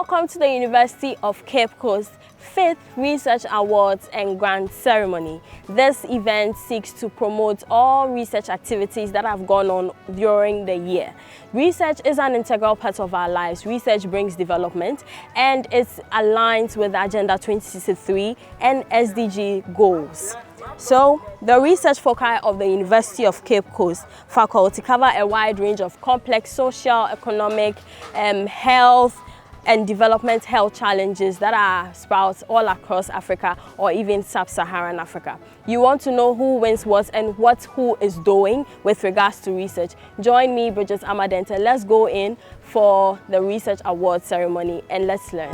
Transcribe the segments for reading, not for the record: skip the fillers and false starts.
Welcome to the University of Cape Coast 5th Research Awards and Grant Ceremony. This event seeks to promote all research activities that have gone on during the year. Research is an integral part of our lives. Research brings development and it's aligned with Agenda 2063 and SDG goals. So, the research foci of the University of Cape Coast faculty cover a wide range of complex social, economic, health, and development health challenges that are sprouts all across Africa or even sub-Saharan Africa. You want to know who wins what and what who is doing with regards to research? Join me, Bridget Amadente. Let's go in for the Research Award ceremony and let's learn.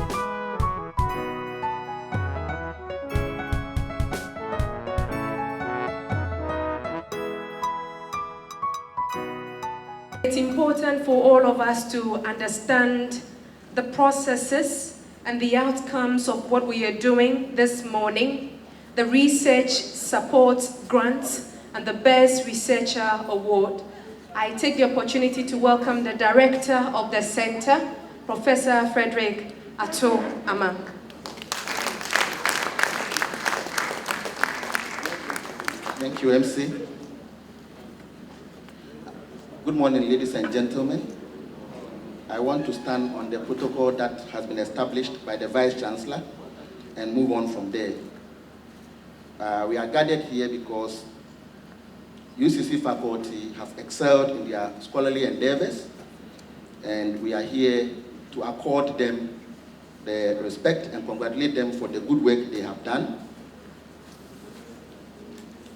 It's important for all of us to understand the processes and the outcomes of what we are doing this morning, the Research Support Grant and the Best Researcher Award. I take the opportunity to welcome the Director of the Center, Professor Frederick Ato-Amang. Thank you, MC. Good morning, ladies and gentlemen. I want to stand on the protocol that has been established by the Vice-Chancellor and move on from there. We are gathered here because UCC faculty have excelled in their scholarly endeavors, and we are here to accord them the respect and congratulate them for the good work they have done.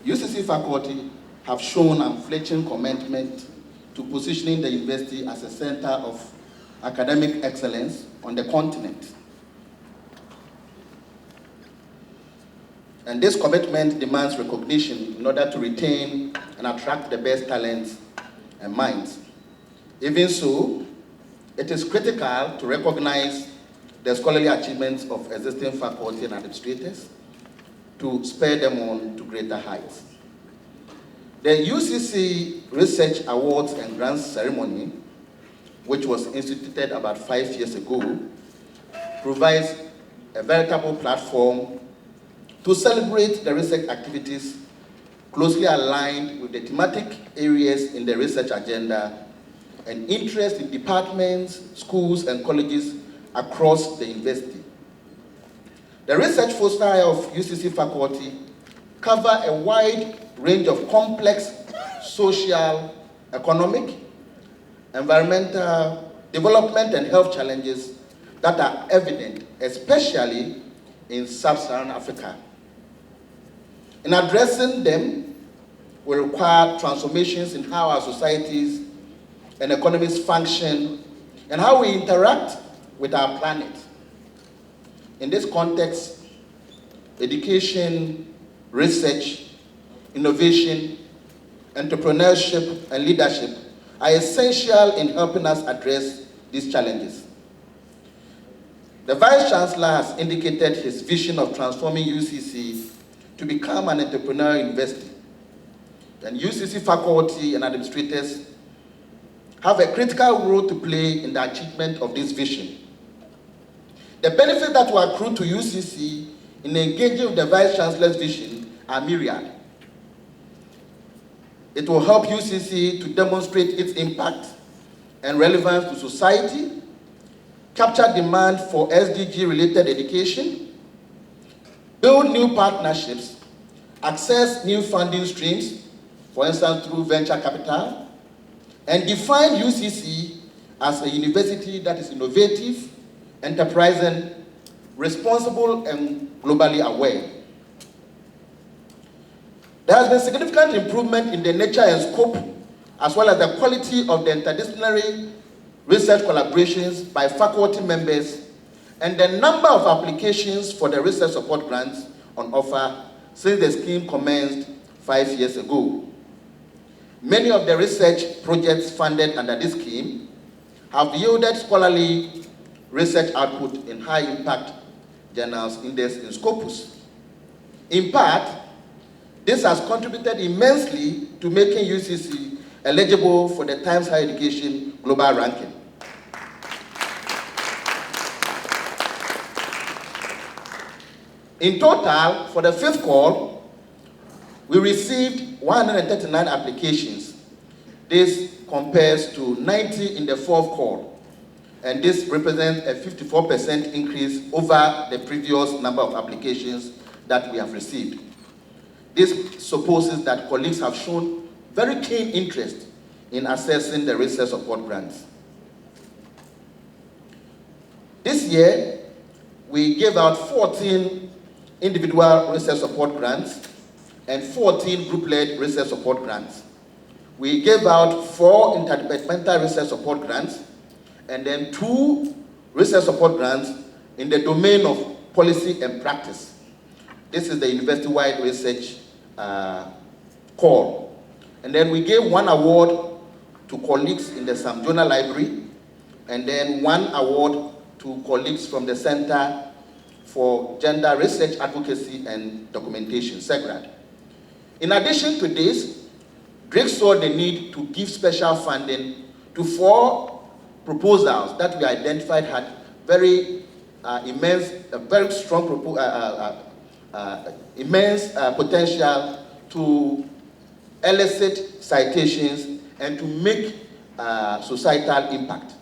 UCC faculty have shown unflinching commitment to positioning the university as a center of academic excellence on the continent. And this commitment demands recognition in order to retain and attract the best talents and minds. Even so, it is critical to recognize the scholarly achievements of existing faculty and administrators to spur them on to greater heights. The UCC Research Awards and Grants Ceremony, which was instituted about 5 years ago, provides a veritable platform to celebrate the research activities closely aligned with the thematic areas in the research agenda and interest in departments, schools, and colleges across the university. The research foci of UCC faculty cover a wide range of complex social, economic, environmental, development, and health challenges that are evident, especially in sub-Saharan Africa. In addressing them, we require transformations in how our societies and economies function and how we interact with our planet. In this context, education, research, innovation, entrepreneurship, and leadership are essential in helping us address these challenges. The Vice-Chancellor has indicated his vision of transforming UCC to become an entrepreneurial university. And UCC faculty and administrators have a critical role to play in the achievement of this vision. The benefits that will accrue to UCC in engaging with the Vice-Chancellor's vision are myriad. It will help UCC to demonstrate its impact and relevance to society, capture demand for SDG-related education, build new partnerships, access new funding streams, for instance through venture capital, and define UCC as a university that is innovative, enterprising, responsible, and globally aware. There has been significant improvement in the nature and scope, as well as the quality of the interdisciplinary research collaborations by faculty members and the number of applications for the research support grants on offer since the scheme commenced 5 years ago. Many of the research projects funded under this scheme have yielded scholarly research output in high-impact journals indexed in Scopus. In part, this has contributed immensely to making UCC eligible for the Times Higher Education Global Ranking. In total, for the 5th call, we received 139 applications. This compares to 90 in the 4th call, and this represents a 54% increase over the previous number of applications that we have received. This supposes that colleagues have shown very keen interest in accessing the research support grants. This year, we gave out 14 individual research support grants and 14 group-led research support grants. We gave out 4 interdepartmental research support grants and then 2 research support grants in the domain of policy and practice. This is the university-wide research call. And then we gave 1 award to colleagues in the Samjona Library, and then 1 award to colleagues from the Center for Gender Research Advocacy and Documentation, SEGRAD. In addition to this, DRIC saw the need to give special funding to 4 proposals that we identified had very very strong immense potential to elicit citations and to make societal impact.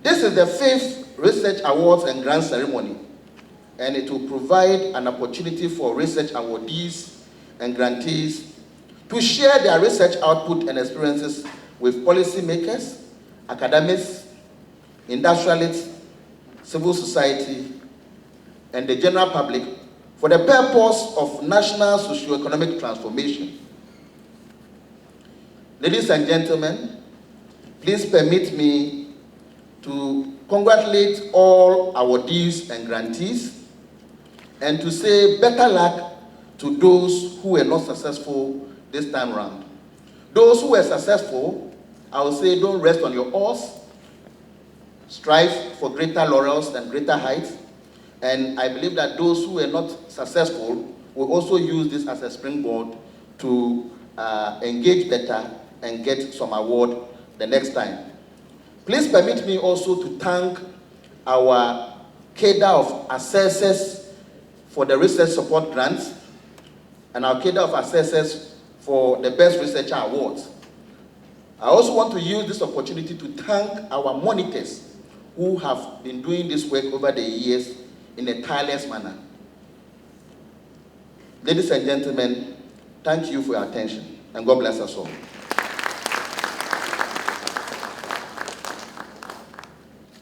This is the 5th Research Awards and Grant Ceremony, and it will provide an opportunity for research awardees and grantees to share their research output and experiences with policymakers, academics, industrialists, civil society, and the general public for the purpose of national socio-economic transformation. Ladies and gentlemen, please permit me to congratulate all awardees and grantees and to say better luck to those who were not successful this time around. Those who were successful, I will say don't rest on your oars, strive for greater laurels and greater heights, and I believe that those who were not successful will also use this as a springboard to engage better and get some award the next time. Please permit me also to thank our cadre of assessors for the research support grants and our cadre of assessors for the Best Researcher Awards. I also want to use this opportunity to thank our monitors who have been doing this work over the years in a tireless manner. Ladies and gentlemen, thank you for your attention, and God bless us all.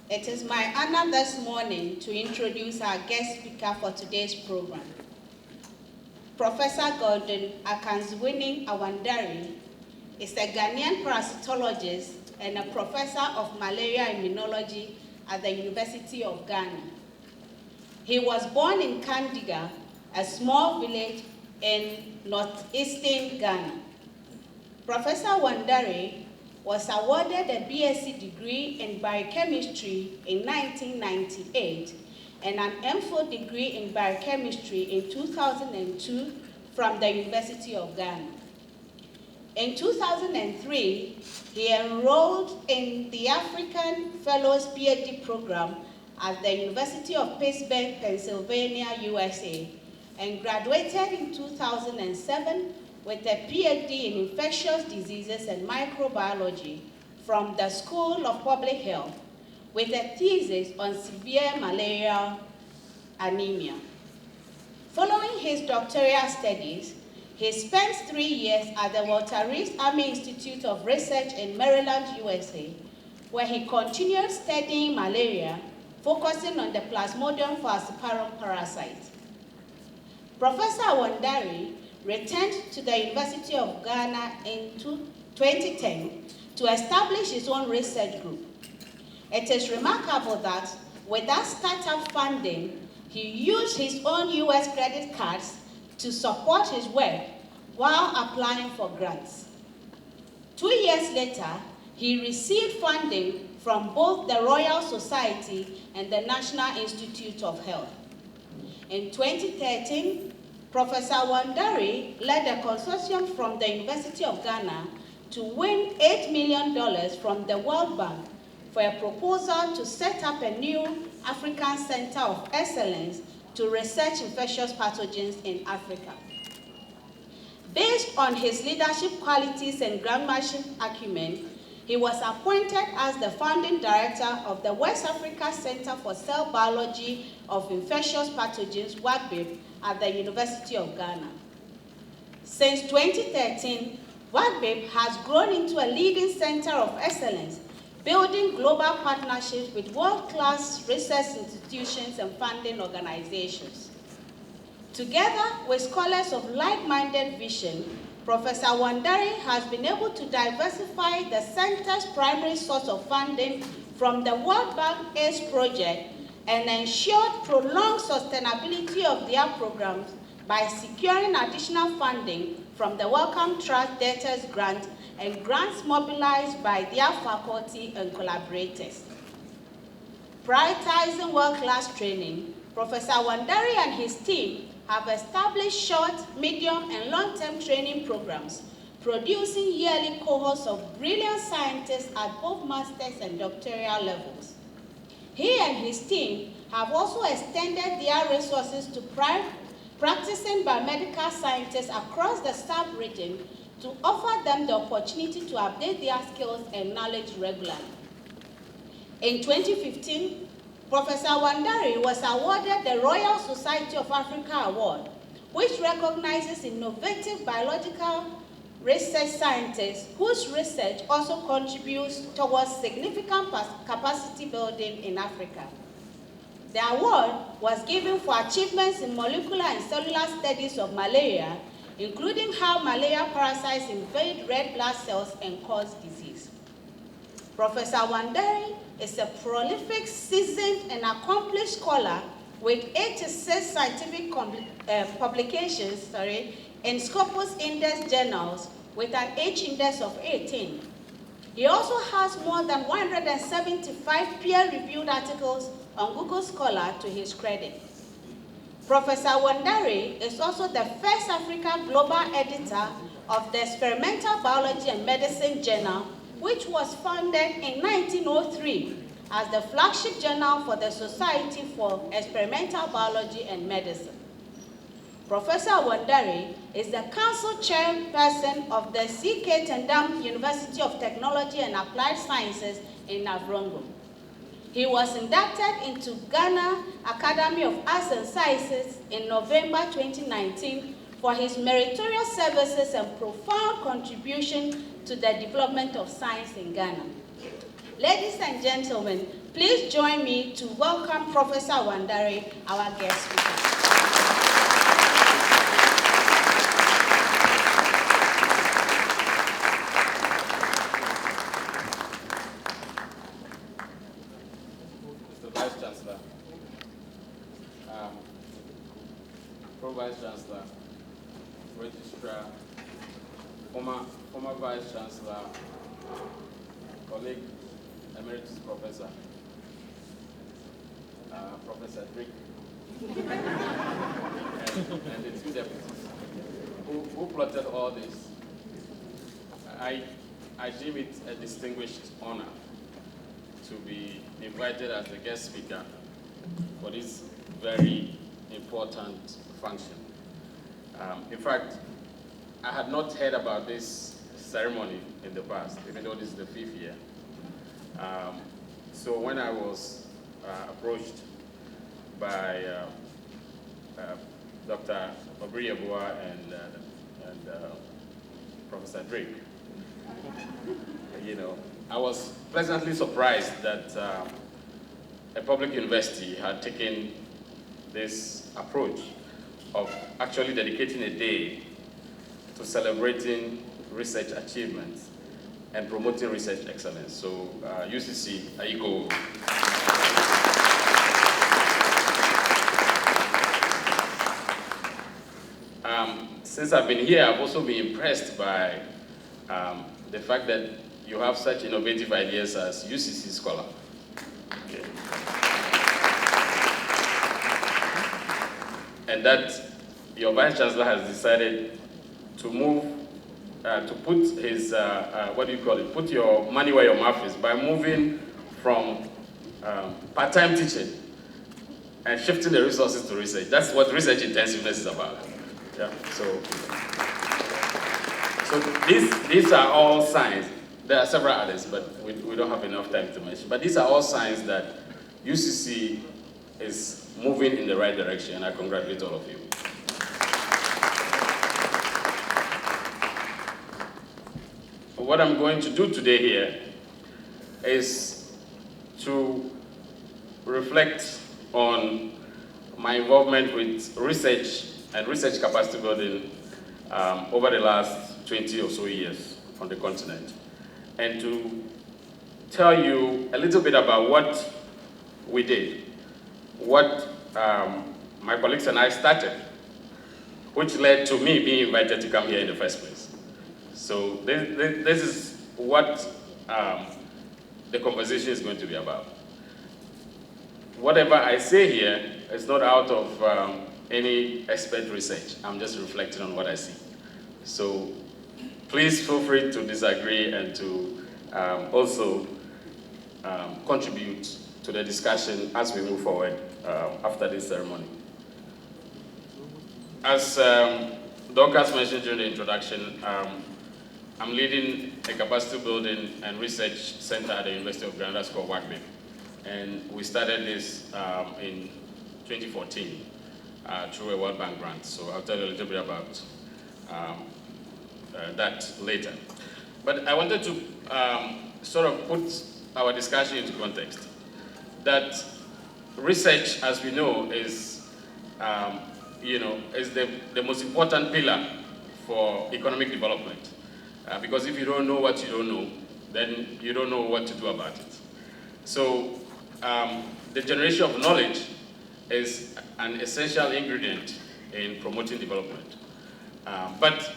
It is my honor this morning to introduce our guest speaker for today's program. Professor Gordon Akanzwini Awandari is a Ghanaian parasitologist and a professor of malaria immunology at the University of Ghana. He was born in Kandiga, a small village in northeastern Ghana. Professor Awandari was awarded a BSc degree in biochemistry in 1998 and an MPhil degree in biochemistry in 2002 from the University of Ghana. In 2003, he enrolled in the African Fellows PhD program at the University of Pittsburgh, Pennsylvania, USA, and graduated in 2007 with a PhD in infectious diseases and microbiology from the School of Public Health, with a thesis on severe malarial anemia. Following his doctoral studies, he spent 3 years at the Walter Reed Army Institute of Research in Maryland, USA, where he continued studying malaria, focusing on the Plasmodium falciparum parasite. Professor Awandari returned to the University of Ghana in 2010 to establish his own research group. It is remarkable that without startup funding, he used his own US credit cards to support his work while applying for grants. 2 years later, he received funding from both the Royal Society and the National Institute of Health. In 2013, Professor Awandari led a consortium from the University of Ghana to win $8 million from the World Bank for a proposal to set up a new African Center of Excellence to research infectious pathogens in Africa. Based on his leadership qualities and grantmanship acumen, he was appointed as the founding director of the West Africa Center for Cell Biology of Infectious Pathogens, WACBIP, at the University of Ghana. Since 2013, WACBIP has grown into a leading center of excellence, building global partnerships with world-class research institutions and funding organizations. Together with scholars of like-minded vision, Professor Wandari has been able to diversify the center's primary source of funding from the World Bank AIDS project and ensured prolonged sustainability of their programs by securing additional funding from the Wellcome Trust Debtors Grant and grants mobilized by their faculty and collaborators. Prioritizing world-class training, Professor Wandari and his team have established short, medium, and long-term training programs, producing yearly cohorts of brilliant scientists at both master's and doctoral levels. He and his team have also extended their resources to practicing biomedical scientists across the sub-region to offer them the opportunity to update their skills and knowledge regularly. In 2015, Professor Wandari was awarded the Royal Society of Africa Award, which recognizes innovative biological research scientists whose research also contributes towards significant capacity building in Africa. The award was given for achievements in molecular and cellular studies of malaria, including how malaria parasites invade red blood cells and cause disease. Professor Wandari is a prolific, seasoned, and accomplished scholar with 86 scientific publications in Scopus Index journals with an H-index of 18. He also has more than 175 peer-reviewed articles on Google Scholar to his credit. Professor Wandari is also the first African global editor of the Experimental Biology and Medicine Journal, which was founded in 1903 as the flagship journal for the Society for Experimental Biology and Medicine. Professor Wandari is the council chairperson of the C.K. Tendam University of Technology and Applied Sciences in Navrongo. He was inducted into Ghana Academy of Arts and Sciences in November 2019 for his meritorious services and profound contribution to the development of science in Ghana. Ladies and gentlemen, please join me to welcome Professor Wandari, our guest speaker. Vice Chancellor, Registrar, former Vice Chancellor, colleague, Emeritus Professor, Professor DRIC, and the two deputies who plotted all this. I deem it a distinguished honor to be invited as a guest speaker for this very important function. In fact, I had not heard about this ceremony in the past, even though this is the 5th year. So when I was approached by Dr. Obriyabua and Professor DRIC, I was pleasantly surprised that a public university had taken this approach of actually dedicating a day to celebrating research achievements and promoting research excellence. So UCC, Aiko. Since I've been here, I've also been impressed by the fact that you have such innovative ideas as UCC Scholar. Okay. And that your Vice Chancellor has decided to move, to put his, put your money where your mouth is by moving from part-time teaching and shifting the resources to research. That's what research intensiveness is about. Yeah. So these are all signs. There are several others, but we don't have enough time to mention. But these are all signs that UCC is moving in the right direction, and I congratulate all of you. What I'm going to do today here is to reflect on my involvement with research and research capacity building over the last 20 or so years on the continent, and to tell you a little bit about what we did, what my colleagues and I started, which led to me being invited to come here in the first place. So this is what the conversation is going to be about. Whatever I say here is not out of any expert research. I'm just reflecting on what I see. So please feel free to disagree and to also contribute to the discussion as we move forward after this ceremony. As Dorcas mentioned during the introduction, I'm leading a capacity building and research center at the University of Ghana that's called WACBIC. And we started this in 2014 through a World Bank grant. So I'll tell you a little bit about that later. But I wanted to sort of put our discussion into context. That research, as we know, is the most important pillar for economic development. Because if you don't know what you don't know, then you don't know what to do about it. So the generation of knowledge is an essential ingredient in promoting development. But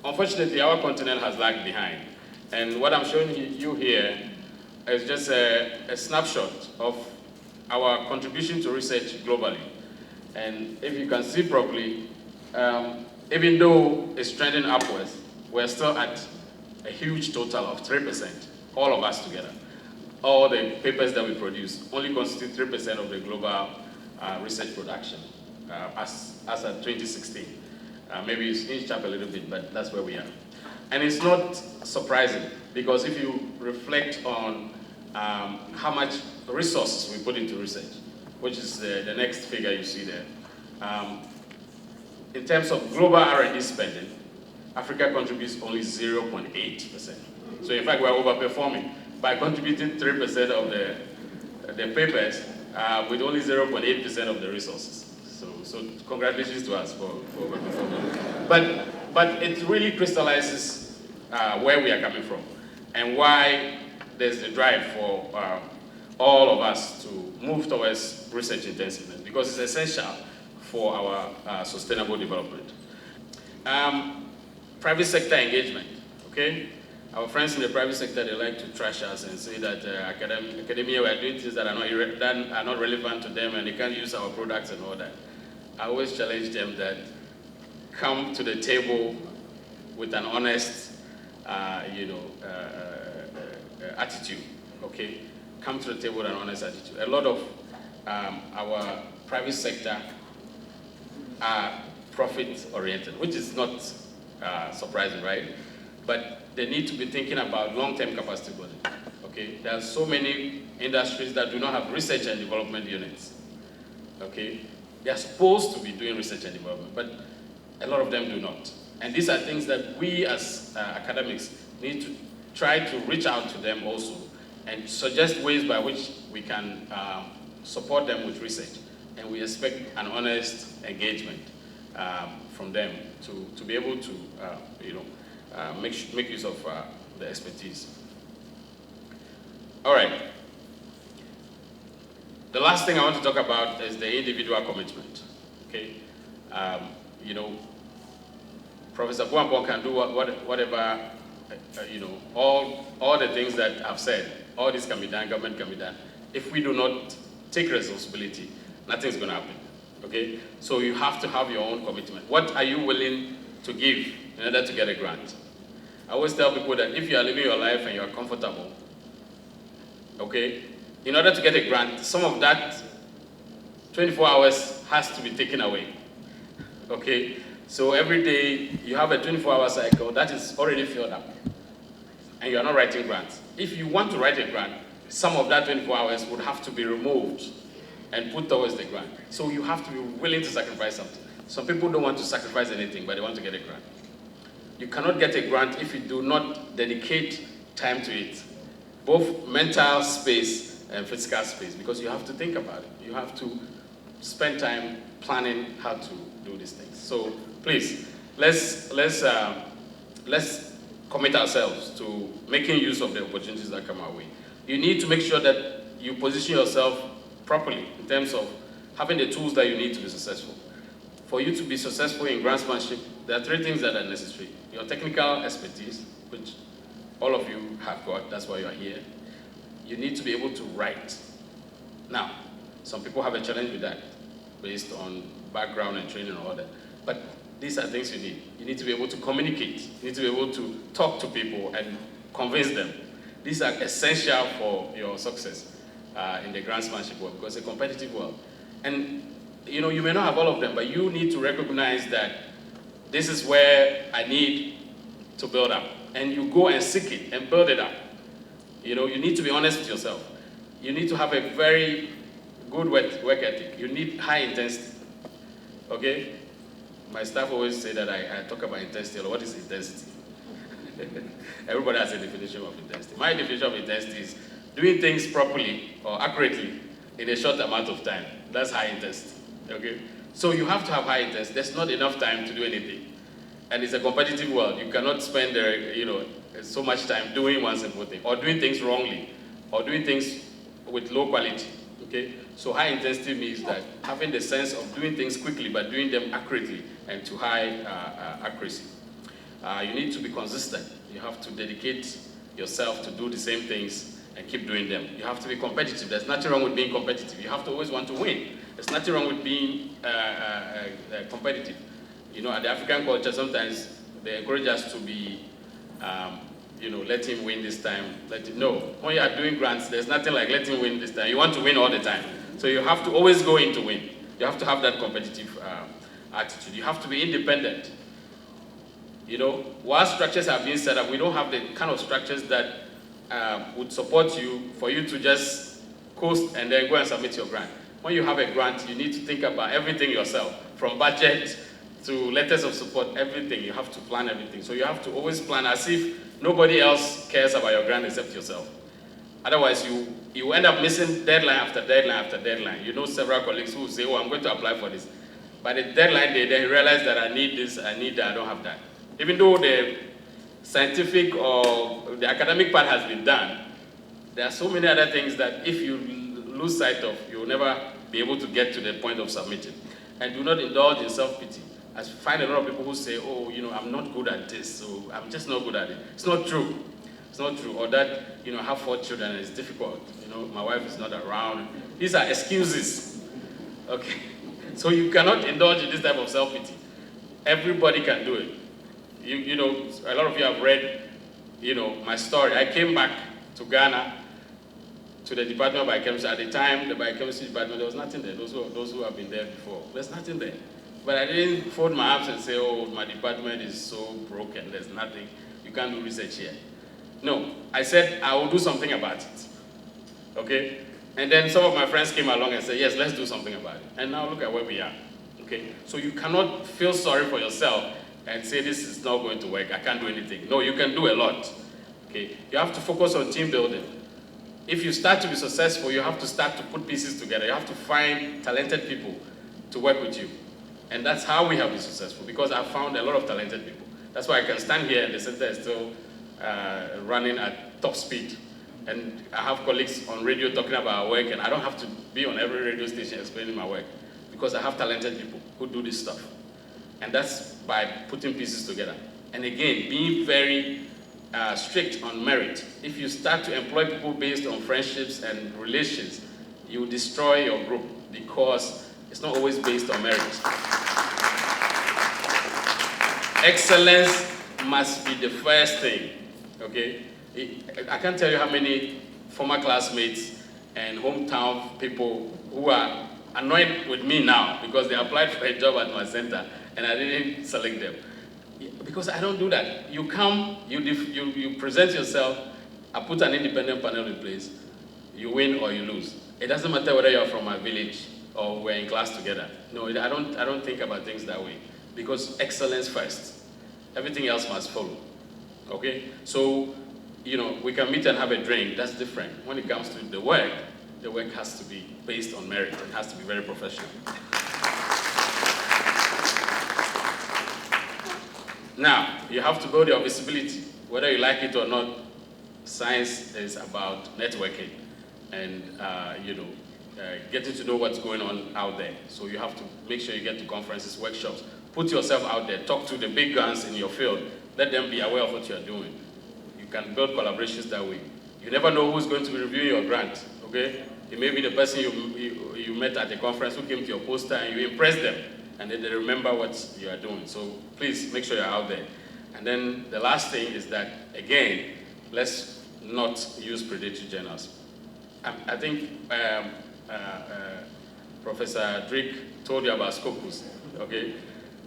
unfortunately, our continent has lagged behind. And what I'm showing you here is just a snapshot of our contribution to research globally. And if you can see properly, even though it's trending upwards, we're still at a huge total of 3%, all of us together. All the papers that we produce only constitute 3% of the global research production as at 2016. Maybe it's inched up a little bit, but that's where we are. And it's not surprising, because if you reflect on how much resources we put into research, which is the next figure you see there, in terms of global R&D spending, Africa contributes only 0.8%. So in fact, we're overperforming by contributing 3% of the papers with only 0.8% of the resources. So congratulations to us for overperforming. But it really crystallizes where we are coming from and why there's the drive for all of us to move towards research intensiveness, because it's essential for our sustainable development. Private sector engagement, okay? Our friends in the private sector, they like to trash us and say that academia, we are doing things that are not relevant to them and they can't use our products and all that. I always challenge them that come to the table with an honest, attitude, okay? Come to the table with an honest attitude. A lot of our private sector are profit-oriented, which is not surprising, right? But they need to be thinking about long-term capacity building, okay? There are so many industries that do not have research and development units, okay? They are supposed to be doing research and development, but a lot of them do not. And these are things that we as academics need to try to reach out to them also and suggest ways by which we can support them with research. And we expect an honest engagement from them to be able to, make use of the expertise. All right. The last thing I want to talk about is the individual commitment. Okay, Professor Puampong can do whatever, all the things that I've said. All this can be done. Government can be done. If we do not take responsibility, nothing's going to happen. Okay, so you have to have your own commitment. What are you willing to give in order to get a grant? I always tell people that if you are living your life and you are comfortable, okay, in order to get a grant, some of that 24 hours has to be taken away. Okay? So every day you have a 24-hour cycle that is already filled up. And you are not writing grants. If you want to write a grant, some of that 24 hours would have to be removed and put towards the grant. So you have to be willing to sacrifice something. Some people don't want to sacrifice anything, but they want to get a grant. You cannot get a grant if you do not dedicate time to it, both mental space and physical space, because you have to think about it. You have to spend time planning how to do these things. So please, let's commit ourselves to making use of the opportunities that come our way. You need to make sure that you position yourself properly in terms of having the tools that you need to be successful. For you to be successful in grantsmanship, there are 3 things that are necessary. Your technical expertise, which all of you have got, that's why you are here. You need to be able to write. Now, some people have a challenge with that based on background and training and all that. But these are things you need. You need to be able to communicate. You need to be able to talk to people and convince them. These are essential for your success in the grantsmanship world, because it's a competitive world. And you know, you may not have all of them, but you need to recognize that this is where I need to build up. And you go and seek it and build it up. You know, you need to be honest with yourself. You need to have a very good work ethic. You need high intensity. Okay? My staff always say that I talk about intensity. What is intensity? Everybody has a definition of intensity. My definition of intensity is doing things properly or accurately in a short amount of time. That's high intensity. Okay? So you have to have high intensity. There's not enough time to do anything. And it's a competitive world. You cannot spend so much time doing one simple thing, or doing things wrongly, or doing things with low quality. Okay? So high intensity means that having the sense of doing things quickly, but doing them accurately and to high accuracy. You need to be consistent. You have to dedicate yourself to do the same things and keep doing them. You have to be competitive. There's nothing wrong with being competitive. You have to always want to win. There's nothing wrong with being competitive. You know, at the African culture, sometimes they encourage us to be, let him win this time. No, when you are doing grants, there's nothing like let him win this time. You want to win all the time. So you have to always go in to win. You have to have that competitive attitude. You have to be independent. You know, while structures have been set up, we don't have the kind of structures that would support you for you to just coast and then go and submit your grant. When you have a grant, you need to think about everything yourself, from budget to letters of support, everything. You have to plan everything. So you have to always plan as if nobody else cares about your grant except yourself. Otherwise, you end up missing deadline after deadline after deadline. You know several colleagues who say, oh, I'm going to apply for this. By the deadline day, they realize that I need this, I need that, I don't have that. Even though the scientific or the academic part has been done, there are so many other things that if you lose sight of, you will never be able to get to the point of submitting. And do not indulge in self-pity. I find a lot of people who say, oh, I'm not good at this, so I'm just not good at it. It's not true. It's not true. Or that, I have 4 children and it's difficult. My wife is not around. These are excuses. Okay? So you cannot indulge in this type of self-pity. Everybody can do it. A lot of you have read, my story. I came back to Ghana, to the Department of Biochemistry. At the time, the Biochemistry Department, there was nothing there. Those who have been there before, there's nothing there. But I didn't fold my arms and say, oh, my department is so broken, there's nothing, you can't do research here. No, I said, I will do something about it. Okay? And then some of my friends came along and said, yes, let's do something about it. And now look at where we are. Okay? So you cannot feel sorry for yourself and say, this is not going to work, I can't do anything. No, you can do a lot. Okay? You have to focus on team building. If you start to be successful, you have to start to put pieces together. You have to find talented people to work with you. And that's how we have been successful, because I've found a lot of talented people. That's why I can stand here and the center is still running at top speed. And I have colleagues on radio talking about our work, and I don't have to be on every radio station explaining my work, because I have talented people who do this stuff. And that's by putting pieces together. And again, being very strict on merit. If you start to employ people based on friendships and relations, you destroy your group, because it's not always based on merit. Excellence must be the first thing, okay? I can't tell you how many former classmates and hometown people who are annoyed with me now because they applied for a job at my center and I didn't select them. Because I don't do that. You come, you present yourself, I put an independent panel in place, you win or you lose. It doesn't matter whether you're from my village or we're in class together. No, I don't think about things that way. Because excellence first. Everything else must follow. Okay? So, you know, we can meet and have a drink, that's different. When it comes to the work has to be based on merit. It has to be very professional. Now, you have to build your visibility. Whether you like it or not, science is about networking and, getting to know what's going on out there. So you have to make sure you get to conferences, workshops, put yourself out there, talk to the big guns in your field, let them be aware of what you're doing. You can build collaborations that way. You never know who's going to be reviewing your grant, okay? It may be the person you met at the conference who came to your poster and you impressed them, and then they remember what you are doing. So please make sure you're out there. And then the last thing is that, again, let's not use predatory journals. I think Professor DRIC told you about Scopus, okay?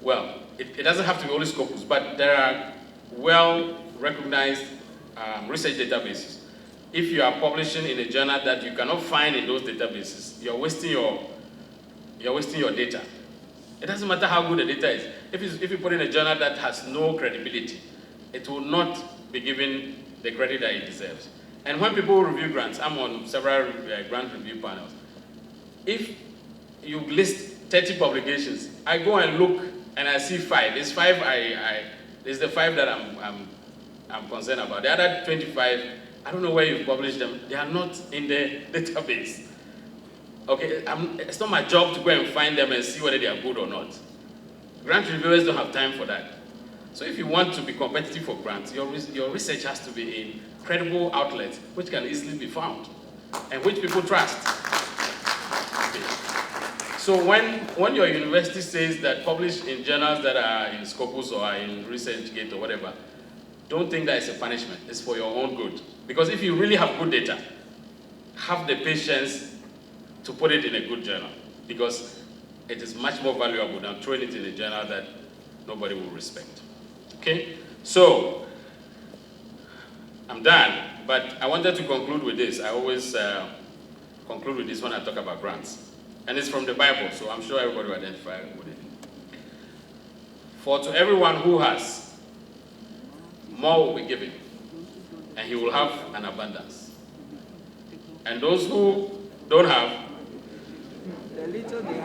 Well, it doesn't have to be only Scopus, but there are well-recognized research databases. If you are publishing in a journal that you cannot find in those databases, you're wasting your data. It doesn't matter how good the data is. If you put in a journal that has no credibility, it will not be given the credit that it deserves. And when people review grants, I'm on several grant review panels. If you list 30 publications, I go and look and I see 5. There's 5 there's the 5 that I'm concerned about. The other 25, I don't know where you've published them. They are not in the database. Okay, it's not my job to go and find them and see whether they are good or not. Grant reviewers don't have time for that. So if you want to be competitive for grants, your research has to be in credible outlets which can easily be found and which people trust. Okay. So when your university says that publish in journals that are in Scopus or are in ResearchGate or whatever, don't think that it's a punishment. It's for your own good. Because if you really have good data, have the patience to put it in a good journal. Because it is much more valuable than throwing it in a journal that nobody will respect. Okay? So, I'm done. But I wanted to conclude with this. I always conclude with this when I talk about grants. And it's from the Bible, so I'm sure everybody will identify with it. For to everyone who has, more will be given, and he will have an abundance. And those who don't have,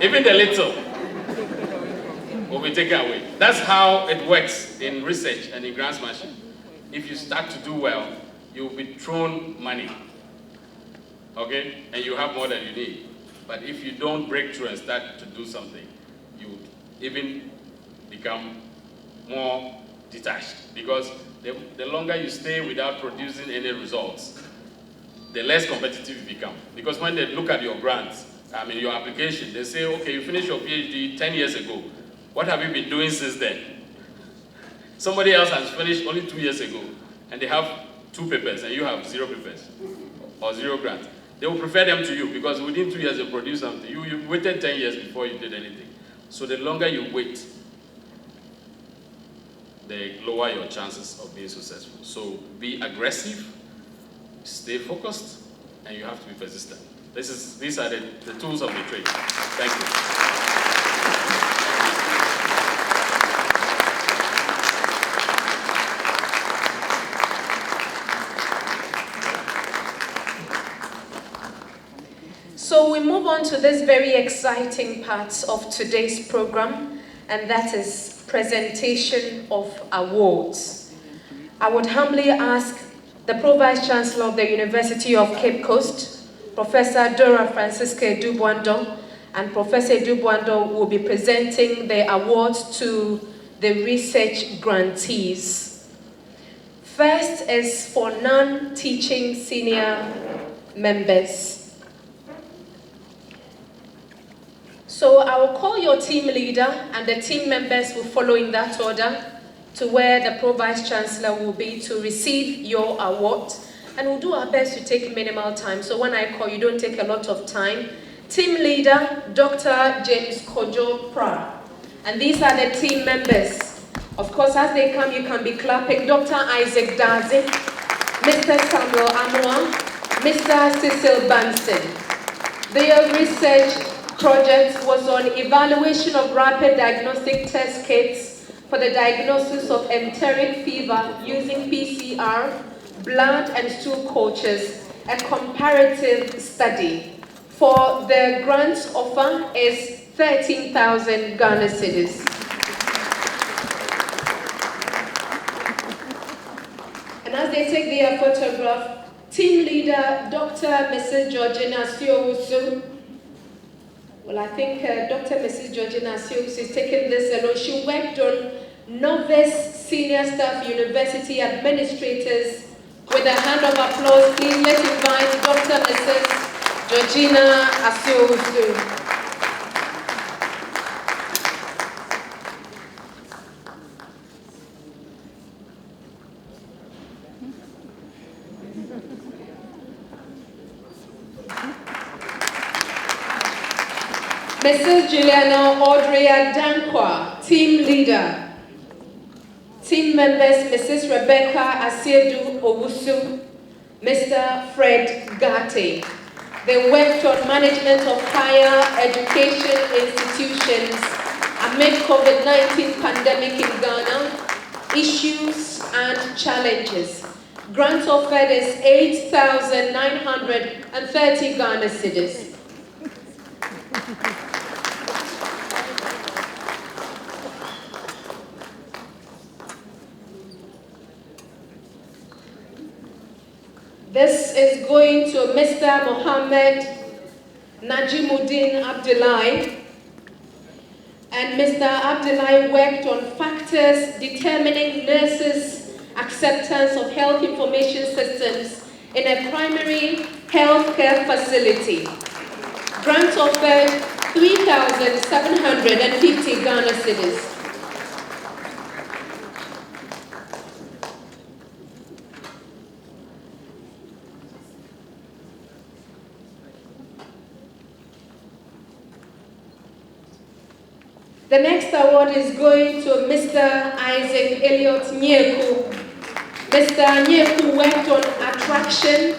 even the little will be taken away. That's how it works in research and in grantsmanship. If you start to do well, you will be thrown money, okay? And you have more than you need. But if you don't break through and start to do something, you even become more detached. Because the longer you stay without producing any results, the less competitive you become. Because when they look at your grants, your application, they say, okay, you finished your PhD 10 years ago. What have you been doing since then? Somebody else has finished only 2 years ago, and they have 2 papers, and you have 0 papers, or 0 grants. They will prefer them to you, because within 2 years they produce something. You waited 10 years before you did anything. So the longer you wait, the lower your chances of being successful. So be aggressive, stay focused, and you have to be persistent. These are the tools of the trade. Thank you. So we move on to this very exciting part of today's program, and that is presentation of awards. I would humbly ask the Pro-Vice Chancellor of the University of Cape Coast, Professor Dora Francisca Edubuando, and Professor Edubuando will be presenting the awards to the research grantees. First is for non-teaching senior members. So I will call your team leader, and the team members will follow in that order to where the Pro-Vice Chancellor will be to receive your award. And we'll do our best to take minimal time. So when I call, you don't take a lot of time. Team leader, Dr. James Kojo Pra. And these are the team members. Of course, as they come, you can be clapping. Dr. Isaac Dazi, Mr. Samuel Amua, Mr. Cecil Banson. Their research project was on evaluation of rapid diagnostic test kits for the diagnosis of enteric fever using PCR, blood and stool cultures, a comparative study. For the grant offer is 13,000 Ghana cedis. And as they take their photograph, team leader Dr. Mrs. Georgina Siowusu. Well, I think Dr. Mrs. Georgina Siowusu is taking this alone. She worked on novice senior staff university administrators. With a hand of applause, please let's invite Dr. Mrs. Georgina Siowusu. Mrs. Juliana Audrea Dankwa, team leader. Team members, Mrs. Rebecca Asiedu Owusu, Mr. Fred Gate. They worked on management of higher education institutions amid COVID-19 pandemic in Ghana, issues and challenges. Grant offered is 8,930 Ghana cedis. This is going to Mr. Mohammed Najimuddin Abdullahi. And Mr. Abdullahi worked on factors determining nurses' acceptance of health information systems in a primary healthcare facility. Grant offered 3,750 Ghana cedis. The next award is going to Mr. Isaac Elliott Nyeku. Mr. Nyeku worked on attraction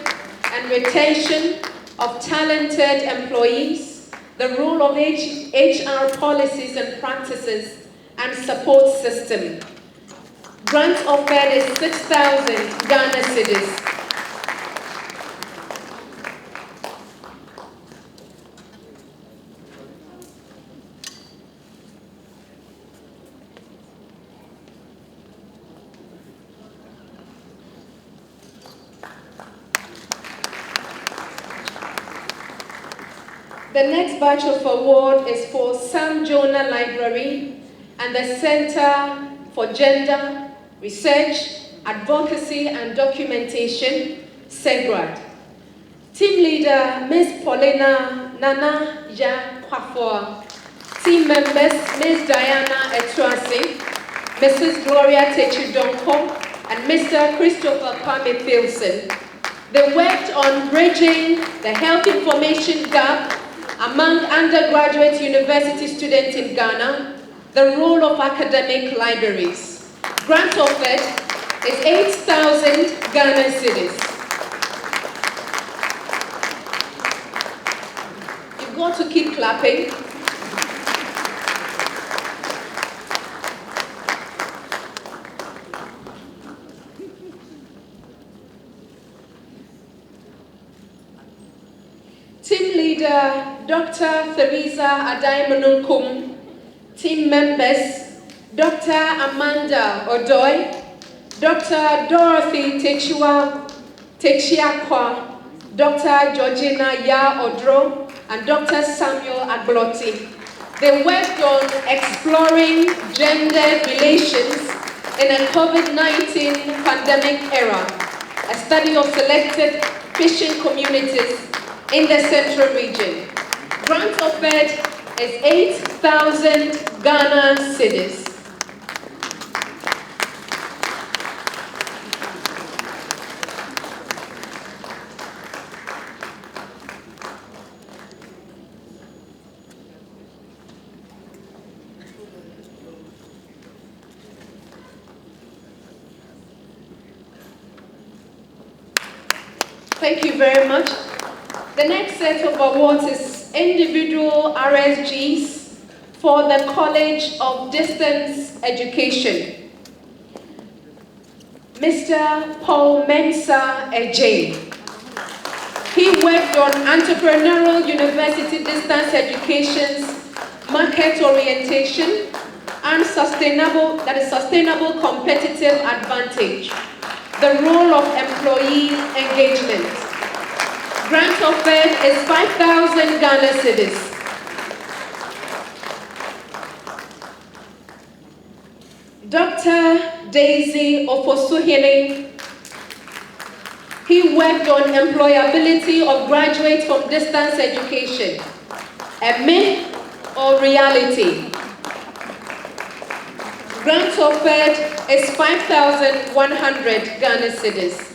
and retention of talented employees, the role of HR policies and practices, and support system. Grant offered is 6,000 Ghana cedis. The next batch of award is for Sam Jonah Library and the Center for Gender, Research, Advocacy and Documentation, SEGRAD. Team leader, Ms. Paulina Nana Yakwafoa. Team members, Ms. Diana Etuasi, Mrs. Gloria Techidonko, and Mr. Christopher Kwame Pilson. They worked on bridging the health information gap among undergraduate university students in Ghana, the role of academic libraries. Grant offered is 8,000 Ghana cedis. You've got to keep clapping. Team leader, Dr. Theresa Adaimanunkum. Team members, Dr. Amanda Odoy, Dr. Dorothy Techiakwa, Dr. Georgina Ya Odro, and Dr. Samuel Agbloti. They worked on exploring gender relations in a COVID-19 pandemic era, a study of selected Christian communities in the central region. Grant offered is 8,000 Ghana cedis. Thank you very much. The next set of awards is individual Rsgs for the College of Distance Education. Mr. Paul Mensah Ejay. He worked on entrepreneurial university distance education's market orientation and sustainable competitive advantage, the role of employee engagement. Grant offered is 5,000 Ghana cedis. Dr. Daisy Ofosuhene. He worked on employability of graduates from distance education, a myth or reality. Grant offered is 5,100 Ghana cedis.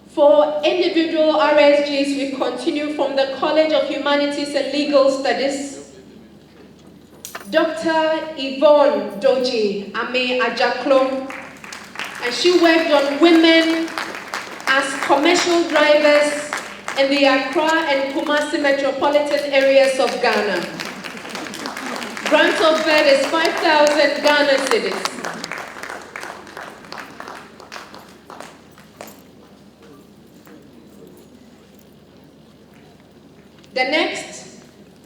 For individual Rsgs, we continue from the College of Humanities and Legal Studies. Dr. Yvonne Doji Ame Ajaklo, and she worked on women as commercial drivers in the Accra and Kumasi metropolitan areas of Ghana. Grant offered is 5,000 Ghana cedis. The next,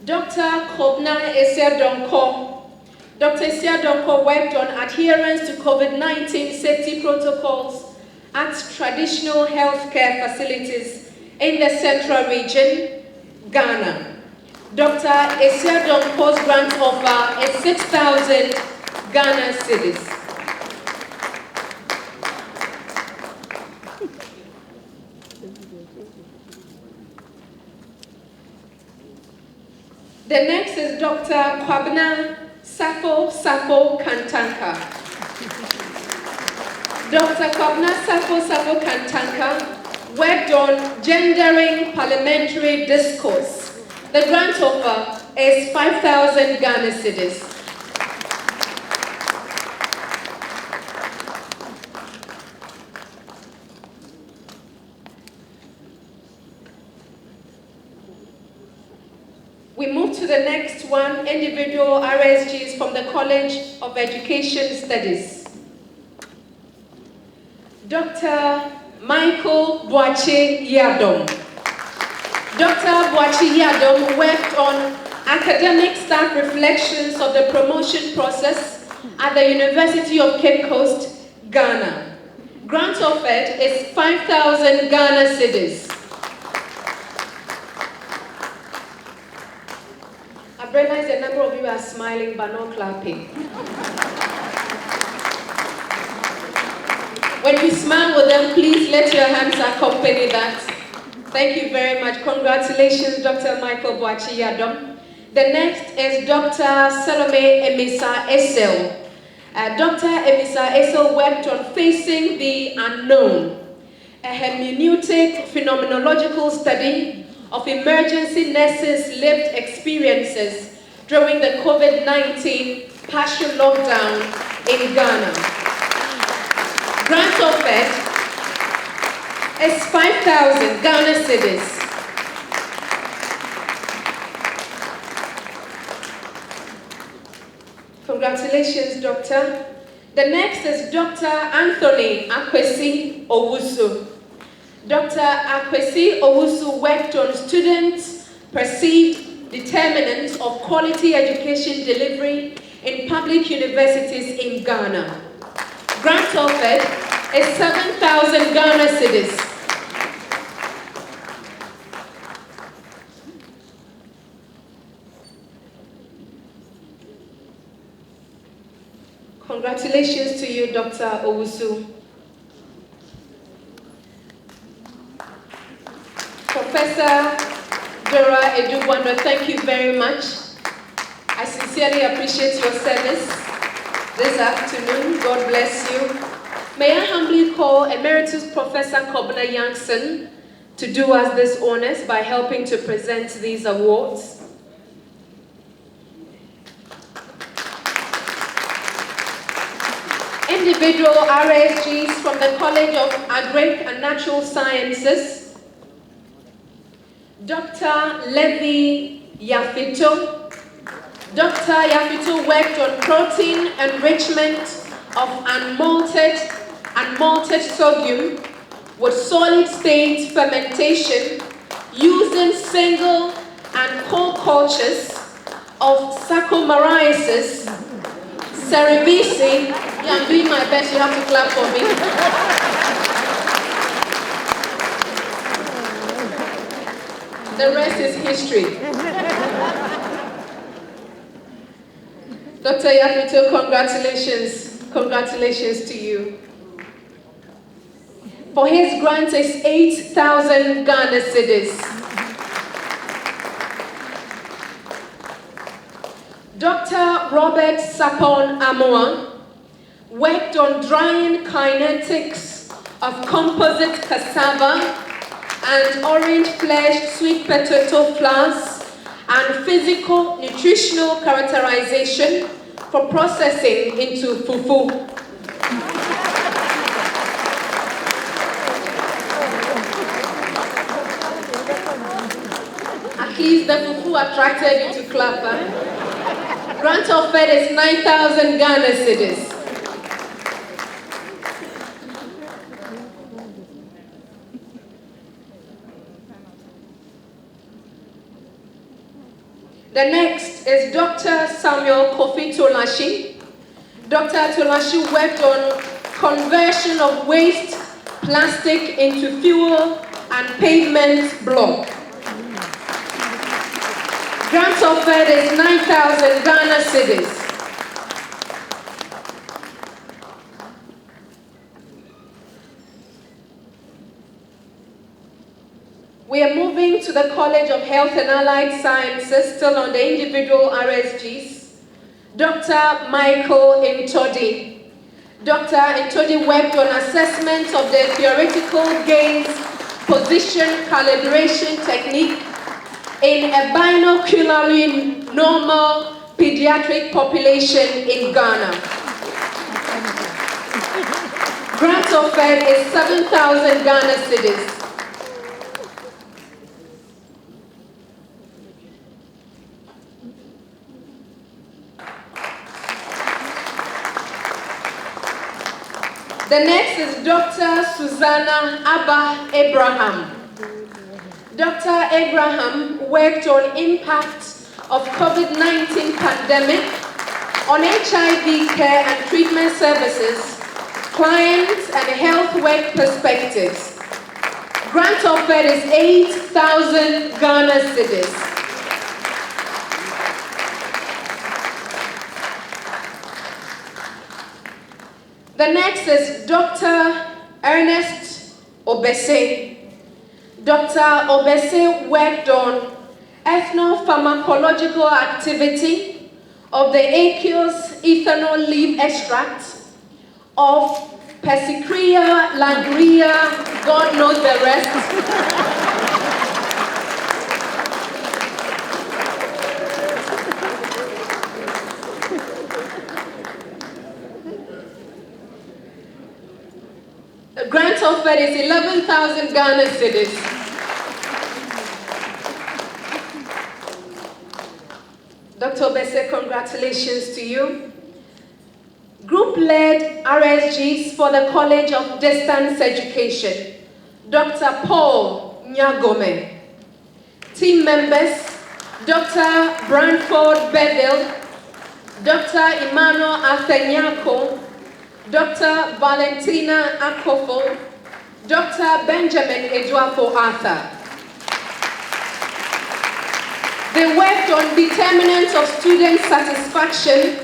Dr. Kobna Esiadonko. Dr. Esiadonko worked on adherence to COVID-19 safety protocols at traditional healthcare facilities in the Central Region, Ghana. Dr. Esiadonko's grant offer is 6,000 Ghana cedis. The next is Dr. Kwabna Safo Kantanka. Dr. Kwabna Safo Kantanka worked on gendering parliamentary discourse. The grant offer is 5,000 Ghana cedis. We move to the next one, individual Rsgs from the College of Education Studies. Dr. Michael Boache Yadom. Dr. Boache Yadom worked on academic staff reflections of the promotion process at the University of Cape Coast, Ghana. Grant offered is 5,000 Ghana cedis. I realize a number of you are smiling but not clapping. When you smile with them, please let your hands accompany that. Thank you very much. Congratulations, Dr. Michael Boache Yadom. The next is Dr. Salome Emisa Esel. Dr. Emisa Esel worked on Facing the Unknown, a hermeneutic phenomenological study of emergency nurses' lived experiences during the COVID-19 partial lockdown in Ghana. Grant offered is 5,000 Ghana cedis. Congratulations, Doctor. The next is Dr. Anthony Akwesi Owusu. Dr. Akwesi Owusu worked on students' perceived determinants of quality education delivery in public universities in Ghana. Grant offered is 7,000 Ghana cedis. Congratulations to you, Dr. Owusu. Professor Dora Edubwando, thank you very much. I sincerely appreciate your service this afternoon. God bless you. May I humbly call Emeritus Professor Kobna Yankson to do us this honors by helping to present these awards. individual Rsgs from the College of Agric and Natural Sciences, Dr. Levi Yafito. Dr. Yafito worked on protein enrichment of unmalted sorghum with solid-state fermentation using single and co-cultures of Saccharomyces cerevisiae. Yeah, I'm doing my best, you have to clap for me. The rest is history. Dr. Yafito, congratulations. Congratulations to you. For his grant is 8,000 Ghana cedis. Dr. Robert Sapon Amoa worked on drying kinetics of composite cassava and orange flesh sweet potato flours and physical nutritional characterization for processing into fufu. At least the fufu attracted you to clap, huh? Grant offered is 9,000 Ghana cedis. The next is Dr. Samuel Kofi Tolashi. Dr. Tolashi worked on conversion of waste plastic into fuel and pavement block. Grant offered is 9,000 Ghana cedis. We are moving to the College of Health and Allied Sciences, still on the individual Rsgs. Dr. Michael Ntodi. Dr. Ntodi worked on assessment of the theoretical gaze position calibration technique in a binocularly normal pediatric population in Ghana. Grant offered is 7,000 Ghana cedis. The next is Dr. Susanna Abba Abraham. Dr. Abraham worked on impact of COVID-19 pandemic on HIV care and treatment services, clients and health work perspectives. Grant offered is 8,000 Ghana cedis. The next is Dr. Ernest Obese. Dr. Obese worked on ethnopharmacological activity of the aqueous ethanol leaf extract of Persicria langria, God knows the rest. The grant offered is 11,000 Ghana cedis. Dr. Obese, congratulations to you. Group-led Rsgs for the College of Distance Education. Dr. Paul Nyagome. Team members, Dr. Branford Bedell, Dr. Emmanuel Athenyako, Dr. Valentina Akofo, Dr. Benjamin Eduafo Arthur. They worked on determinants of student satisfaction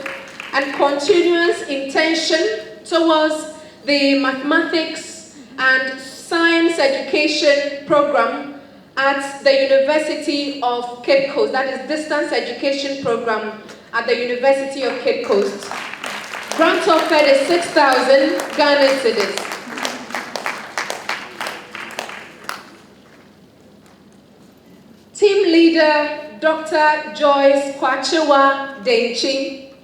and continuous intention towards the mathematics and science education program at the University of Cape Coast. That is distance education program at the University of Cape Coast. Grant offered is 6,000 Ghana cedis. Team leader, Dr. Joyce Kwachewa Denchi.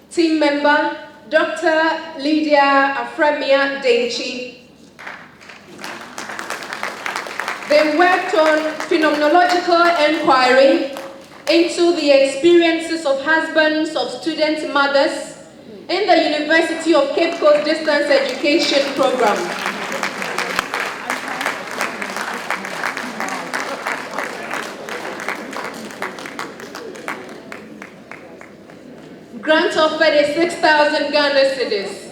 Team member, Dr. Lydia Afremia Denchi. They worked on phenomenological inquiry into the experiences of husbands of student mothers in the University of Cape Coast Distance Education Program. Grant offered is 6,000 Ghana cedis.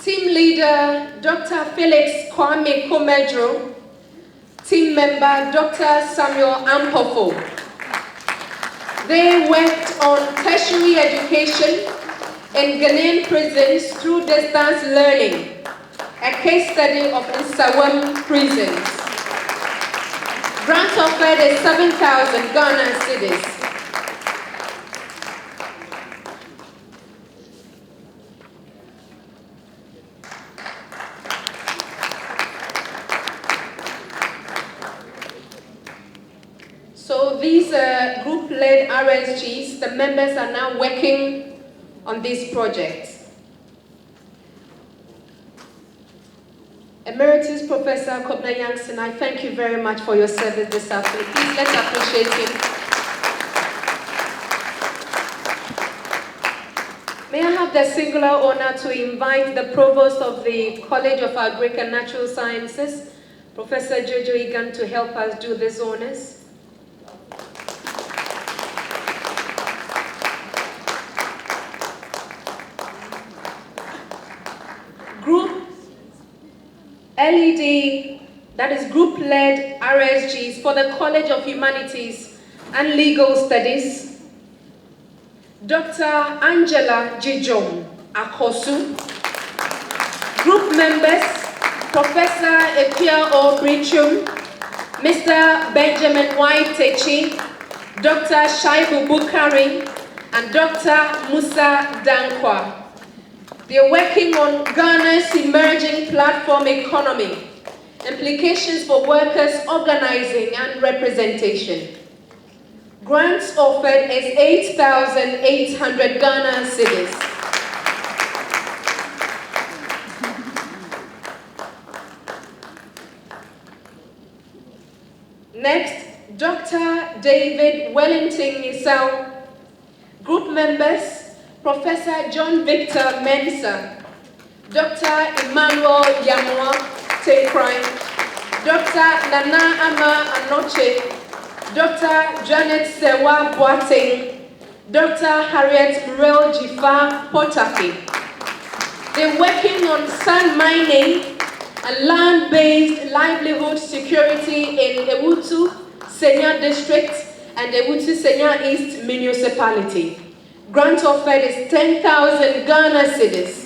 Team leader, Dr. Felix Kwame Komedro. Team member, Dr. Samuel Ampofo. They worked on tertiary education in Ghanaian prisons through distance learning, a case study of Nsawam prisons. Grant offered is 7,000 Ghana cedis. So these group-led RSGs, the members are now working on these projects. Emeritus Professor Kobna Yankson, I thank you very much for your service this afternoon. Please let's appreciate him. May I have the singular honor to invite the Provost of the College of Agric and Natural Sciences, Professor Jojo Igan, to help us do these honors. Group LED, that is group-led RSGs for the College of Humanities and Legal Studies. Dr. Angela Jijom Akosu. Group members, Professor Epia Obrichum, Mr. Benjamin White Techi, Dr. Shaibu Bukari, and Dr. Musa Dankwa. They are working on Ghana's emerging platform economy, implications for workers' organizing and representation. Grants offered is 8,800 Ghana cedis. Next, Dr. David Wellington Isau. Group members, Professor John Victor Mensah, Dr. Emmanuel Yamwa Tekrai, Dr. Nana Ama Anoche, Dr. Janet Sewa Boateng, Dr. Harriet Murel Jifa Potaki. They're working on sand mining and land-based livelihood security in Ewutu Senya District and Ewutu Senya East Municipality. Grant offered is 10,000 Ghana cedis.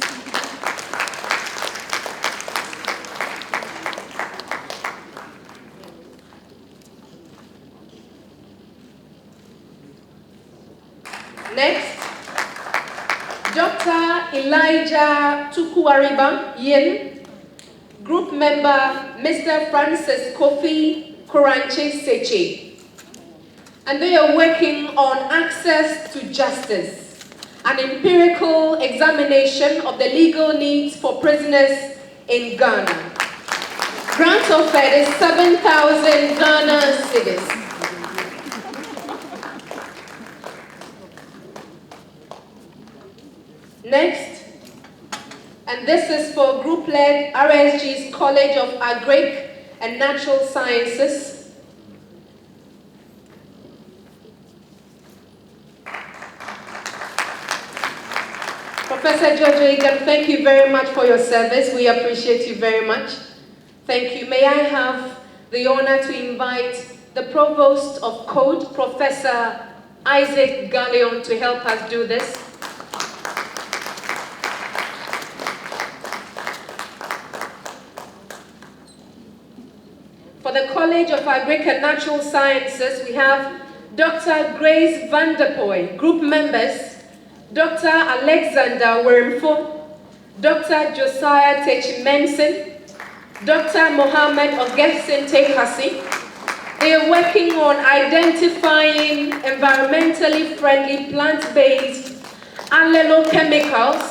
Next, Dr. Elijah Tukuariba Yin, group member Mr. Francis Kofi Koranche Seche. And they are working on access to justice, an empirical examination of the legal needs for prisoners in Ghana. Grant offered is 7,000 Ghana cedis. Next, and this is for group-led RSG's College of Agric and Natural Sciences. Professor Jojo Igan, thank you very much for your service. We appreciate you very much. Thank you. May I have the honor to invite the Provost of Code, Professor Isaac Galleon, to help us do this. For the College of Agric and Natural Sciences, we have Dr. Grace Vanderpoy. Group members, Dr. Alexander Wernfo, Dr. Josiah Techimenson, Dr. Mohammed Ogesin Tekasi. They are working on identifying environmentally friendly plant-based allelochemicals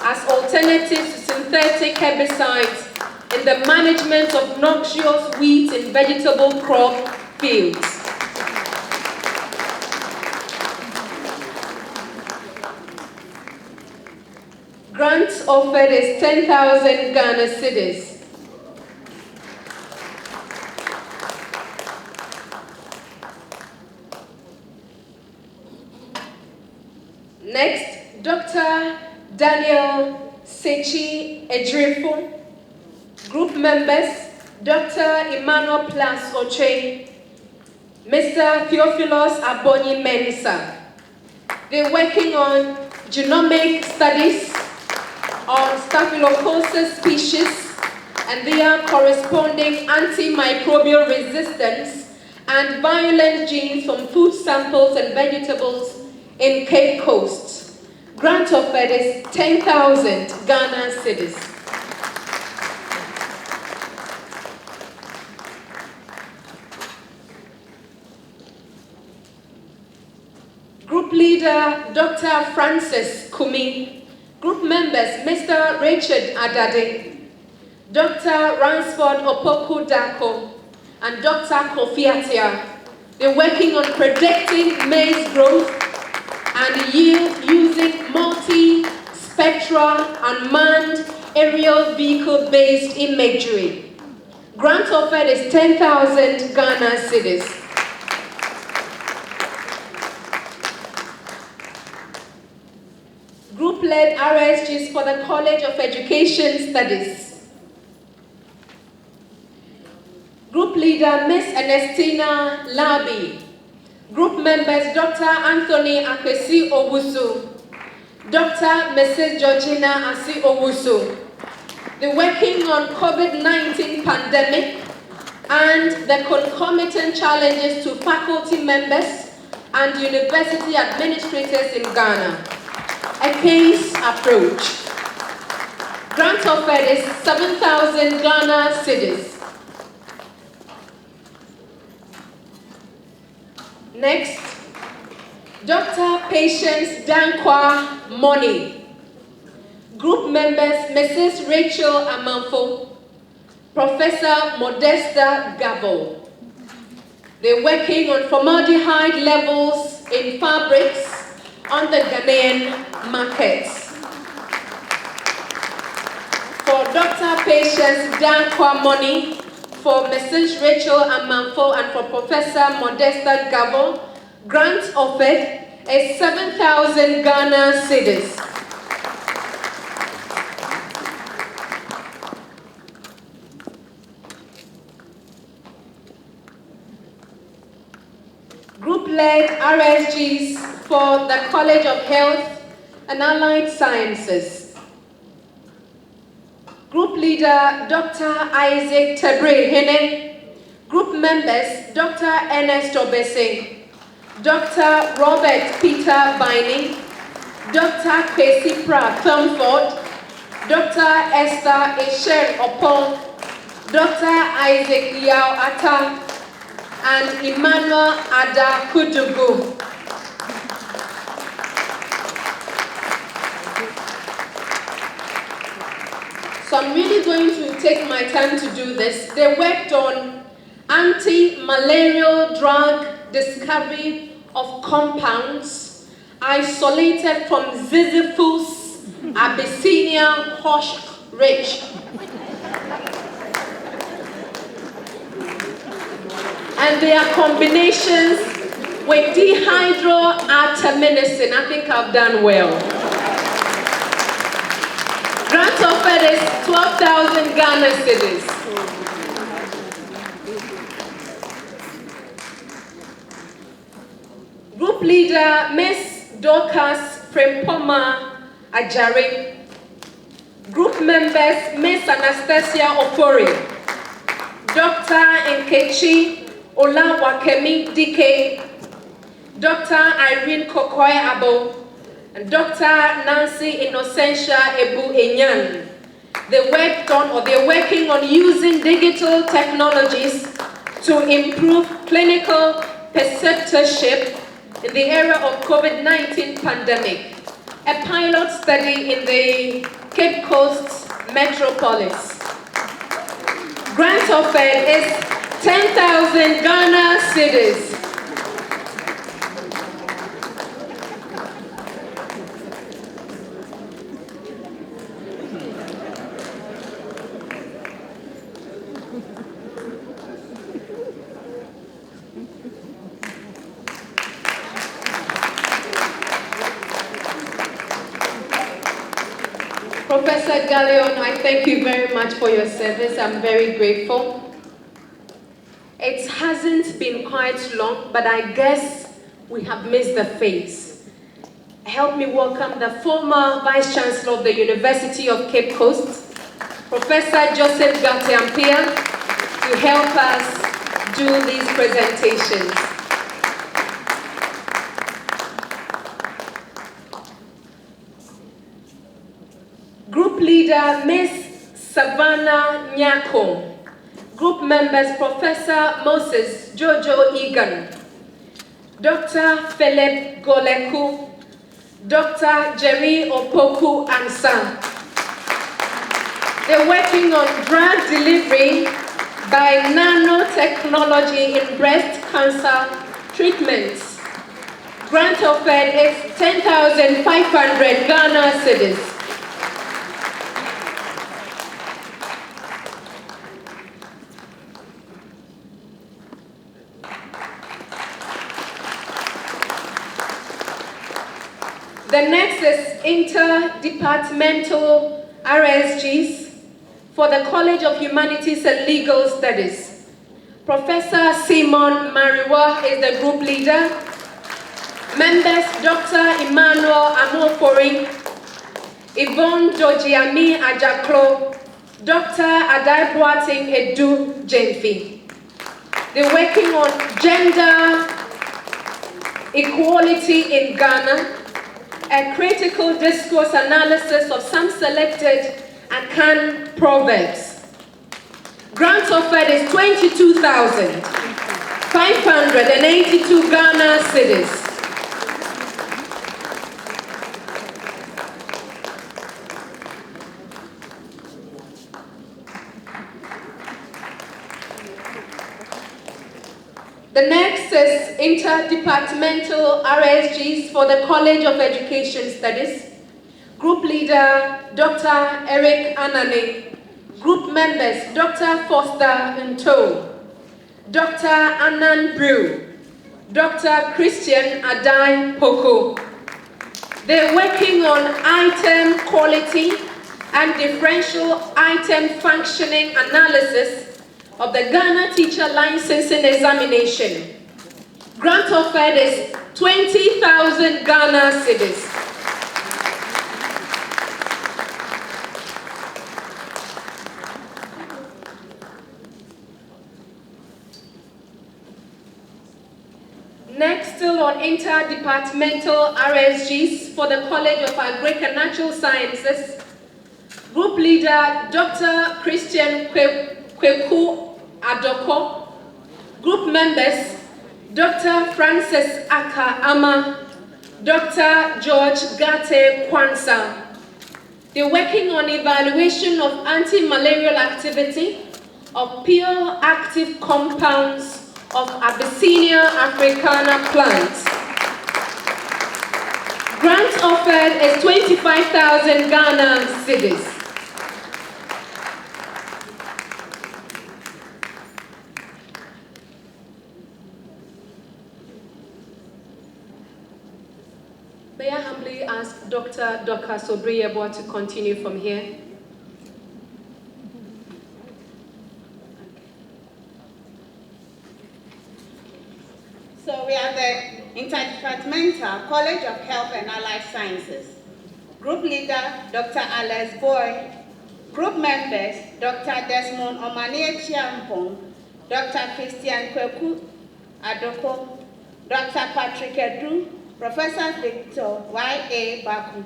as alternatives to synthetic herbicides in the management of noxious weeds in vegetable crop fields. Grants offered is 10,000 Ghana cedis. Next, Dr. Daniel Sechi Ejrefo. Group members, Dr. Emmanuel Plas Oche, Mr. Theophilus Aboni Mensa. They're working on genomic studies on Staphylococcus species and their corresponding antimicrobial resistance and virulent genes from food samples and vegetables in Cape Coast. Grant offered is 10,000 Ghana cedis. Group leader, Dr. Francis Kumi. Group members, Mr. Richard Adade, Dr. Ransford Opoku Dako, and Dr. Kofi Atia. They're working on predicting maize growth and yield using multi-spectral unmanned aerial vehicle-based imagery. Grant offered is 10,000 Ghana cedis. Group-led Rsgs for the College of Education Studies. Group leader, Ms. Ernestina Labi. Group members, Dr. Anthony Akwesi Owusu, Dr. Mrs. Georgina Asi Owusu. They're working on COVID-19 pandemic and the concomitant challenges to faculty members and university administrators in Ghana. A case approach. Grant offered is 7,000 Ghana cedis. Next, Dr. Patience Dankwa Moni. Group members, Mrs. Rachel Amanfo, Professor Modesta Gabo. They're working on formaldehyde levels in fabrics on the Ghanaian markets. For Dr. Patience Dankwa Moni, for Mrs. Rachel Amanfo, and for Professor Modesta Gabo, grant offered is 7,000 Ghana cedis. Group-led Rsgs for the College of Health and Allied Sciences. Group leader, Dr. Isaac Tebre Hene. Group members, Dr. Ernest Obese, Dr. Robert Peter Binding, Dr. Kwesi Pra Thumford, Dr. Esther Esher Opon, Dr. Isaac Liao Atta, and Emmanuel Ada Kudugu. So I'm really going to take my time to do this. They worked on anti-malarial drug discovery of compounds isolated from Ziziphus abyssinia Hosh Rich. And their combinations with dihydroartemisinin. I think I've done well. Grant offered is 12,000 Ghana cedis. Group leader, Ms. Dorcas Prempoma Ajari. Group members, Ms. Anastasia Ofori, Dr. Nkechi Olawakemi Dike, Dr. Irene Kokoy Abo, and Dr. Nancy Innocentia Ebu Enyan. They're working on using digital technologies to improve clinical preceptorship in the era of COVID-19 pandemic, a pilot study in the Cape Coast metropolis. Grant offered is 10,000 Ghana cedis. Professor Galeon, I thank you very much for your service. I'm very grateful. It hasn't been quite long, but I guess we have missed the phase. Help me welcome the former Vice Chancellor of the University of Cape Coast, Professor Joseph Gatiampia, to help us do these presentations. Group Leader, Ms. Savannah Nyako. Group Members, Professor Moses Jojo Egan, Dr. Philip Goleku, Dr. Jerry Opoku Ansa. They're working on drug delivery by nanotechnology in breast cancer treatments. Grant offered is 10,500 Ghana cedis. The next is Interdepartmental Rsgs for the College of Humanities and Legal Studies. Professor Simon Mariwa is the group leader. Members Dr. Emmanuel Amofori, Yvonne Dojiami Ajaklo, Dr. Adai Boating Edu Jenfi. They're working on gender equality in Ghana, a critical discourse analysis of some selected Arkhan proverbs. Grant offered is 22,582 Ghana cedis. The next is Interdepartmental Rsgs for the College of Education Studies. Group Leader, Dr. Eric Anane. Group Members, Dr. Foster Nto, Dr. Annan Brew, Dr. Christian Adai Poko. They're working on item quality and differential item functioning analysis of the Ghana Teacher Licensing Examination. Grant offered is 20,000 Ghana cedis. Next, still on Interdepartmental Rsgs for the College of Agric and Natural Sciences. Group Leader, Dr. Christian Kweku Adoko. Group Members, Dr. Francis Aka Ama, Dr. George Gate Kwansa. They're working on evaluation of anti-malarial activity of pure active compounds of Abyssinia africana plants. Grant offered is 25,000 Ghana cedis. May I humbly ask Dr. Doka Sobriyebo to continue from here? So we have the Interdepartmental College of Health and Allied Sciences. Group Leader, Dr. Alex Boy. Group Members, Dr. Desmond Omanie Chiampong, Dr. Christian Kweku Adoko, Dr. Patrick Edu, Professor Victor Y.A. Baku.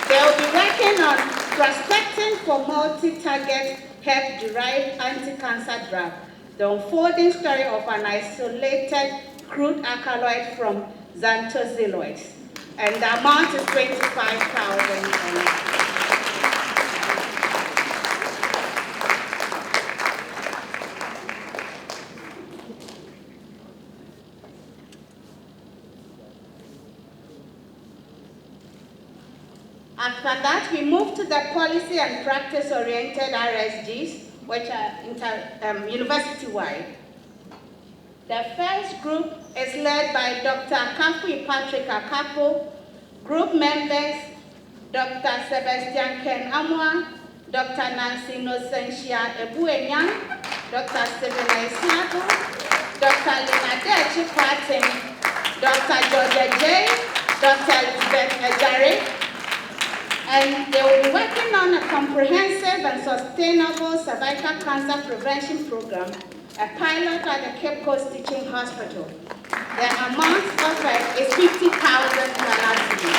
They will be working on prospecting for multi-target hemp-derived anti-cancer drug, the unfolding story of an isolated crude alkaloid from xanthoxylloids, and the amount is 25,000. After that, we move to the policy and practice-oriented Rsgs, which are university-wide. The first group is led by Dr. Kofi Patrick Akapo, group members Dr. Sebastian Ken Amwa, Dr. Nancy Nosentia Ebuenyan, Dr. Stephen Esiago, Dr. Linade Chipatin, Dr. Georgia J, Dr. Elizabeth Ejare, and they will be working on a comprehensive and sustainable cervical cancer prevention program, a pilot at the Cape Coast Teaching Hospital. The amount offered is 50,000 Tolashi.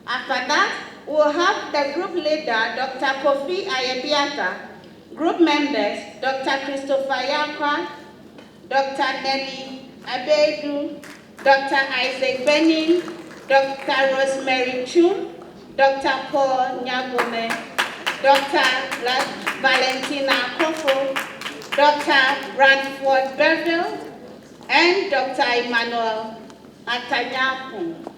After that, we'll have the group leader, Dr. Kofi Ayabiata, group members, Dr. Christopher Yakwa, Dr. Nelly Abedu, Dr. Isaac Benin, Dr. Rosemary Chum, Dr. Paul Nyagome, Dr. Valentina Kofo, Dr. Ranford Beville, and Dr. Emmanuel Atanyapu.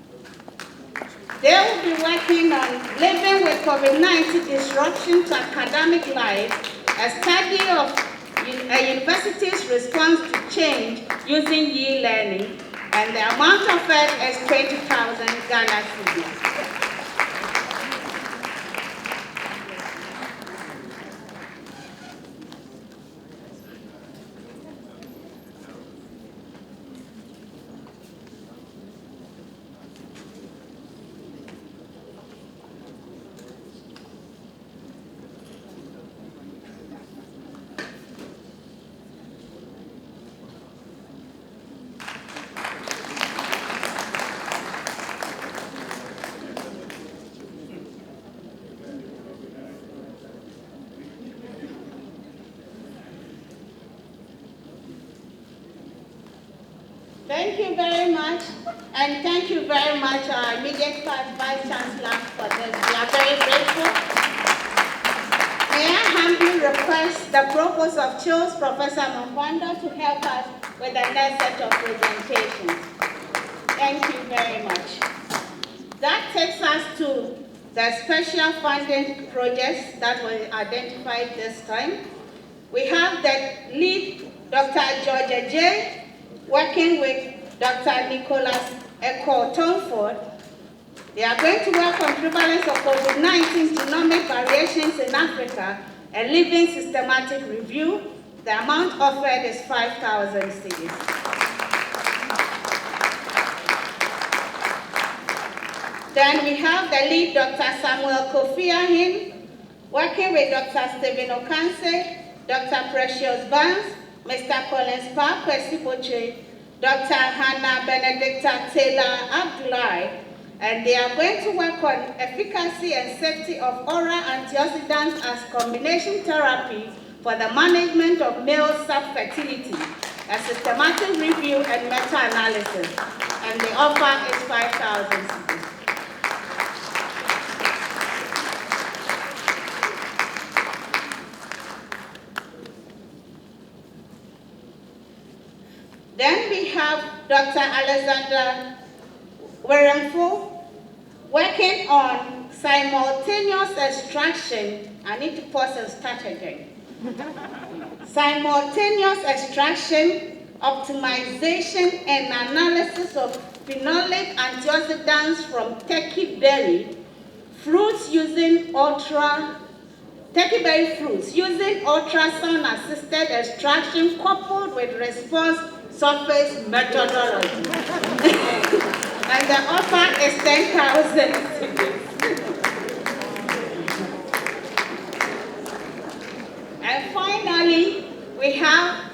They will be working on living with COVID-19 disruption to academic life, a study of a university's response to change using e-learning, and the amount of it is 20,000 Ghana cedis. Thank you very much, and thank you very much, our immediate Vice Chancellor, for this. We are very grateful. May I humbly request the Provost of CHILS, Professor Mkwando, to help us with the next set of presentations. Thank you very much. That takes us to the special funding projects that were identified this time. We have the lead, Dr. Georgia J, working with Dr. Nicholas Eko Tomford. They are going to work on prevalence of COVID-19 genomic variations in Africa, a living systematic review. The amount offered is 5,000 cedis. Then we have the lead, Dr. Samuel Kofi Ahin, working with Dr. Stephen Okanse, Dr. Precious Vance, Mr. Collins Parkwesiboche, Dr. Hannah Benedicta Taylor Abdullahi, and they are going to work on efficacy and safety of oral antioxidants as combination therapy for the management of male subfertility, a systematic review and meta-analysis, and the offer is 5,000 cedis. Then we have Dr. Alexander Weremfo working on simultaneous extraction. I need to pause and start again. Simultaneous extraction, optimization, and analysis of phenolic antioxidants from turkey berry, fruits using ultra turkeyberry fruits using ultrasound-assisted extraction coupled with response surface methodology. And the offer is 10,000. And finally, we have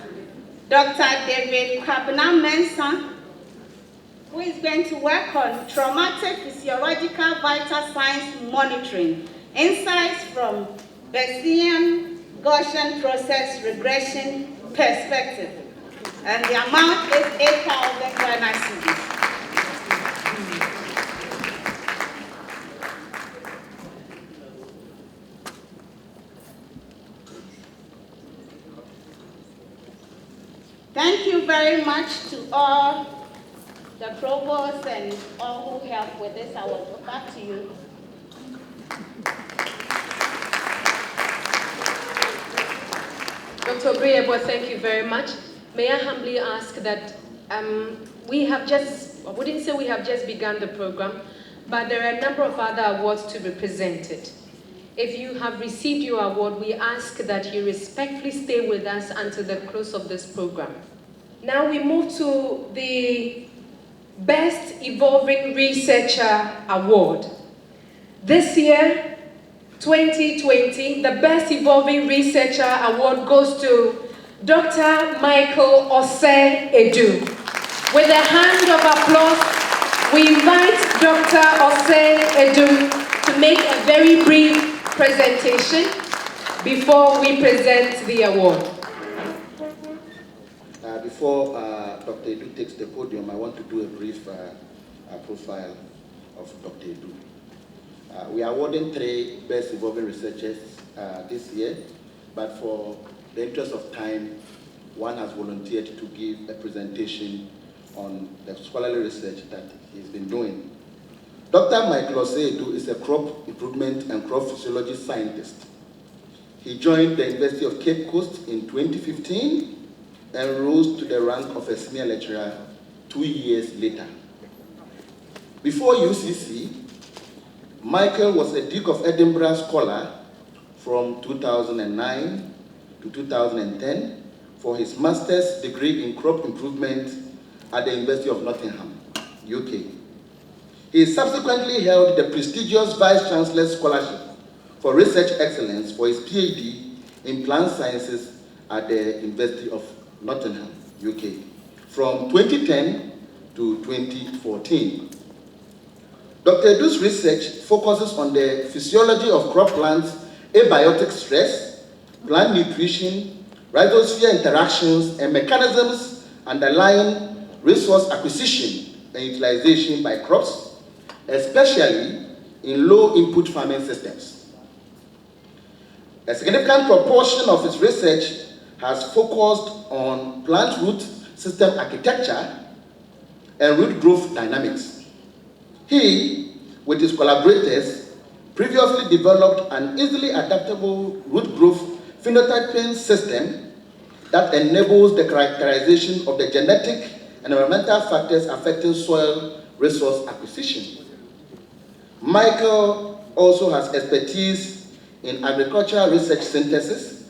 Dr. David Kwabena-Mensah, who is going to work on traumatic physiological vital signs monitoring, insights from Bayesian Gaussian process regression perspective. And the amount is 8,000 Ghana cedis. Thank you very much to all the provost and all who helped with this. I will go back to you. Dr. Briebo, thank you very much. May I humbly ask that we have just, I wouldn't say we have just begun the program, but there are a number of other awards to be presented. If you have received your award, we ask that you respectfully stay with us until the close of this program. Now we move to the Best Evolving Researcher Award. This year, 2020, the Best Evolving Researcher Award goes to Dr. Michael Losset. With a hand of applause, we invite Dr. Losset to make a very brief presentation before we present the award. Before Dr. Edu takes the podium, I want to do a brief profile of Dr. Edu. We are awarding 3 Best Evolving Researchers this year, but for the interest of time, one has volunteered to give a presentation on the scholarly research that he's been doing. Dr. Mike Losset is a crop improvement and crop physiology scientist. He joined the University of Cape Coast in 2015 and rose to the rank of a senior lecturer 2 years later. Before UCC, Michael was a Duke of Edinburgh scholar from 2009 to 2010 for his master's degree in crop improvement at the University of Nottingham, UK. He subsequently held the prestigious Vice Chancellor Scholarship for Research Excellence for his PhD in Plant Sciences at the University of Nottingham, UK, from 2010 to 2014. Dr. Edu's research focuses on the physiology of crop plants, abiotic stress, plant nutrition, rhizosphere interactions, and mechanisms underlying resource acquisition and utilization by crops, especially in low-input farming systems. A significant proportion of his research has focused on plant root system architecture and root growth dynamics. He, with his collaborators, previously developed an easily adaptable root growth phenotyping system that enables the characterization of the genetic and environmental factors affecting soil resource acquisition. Michael also has expertise in agricultural research synthesis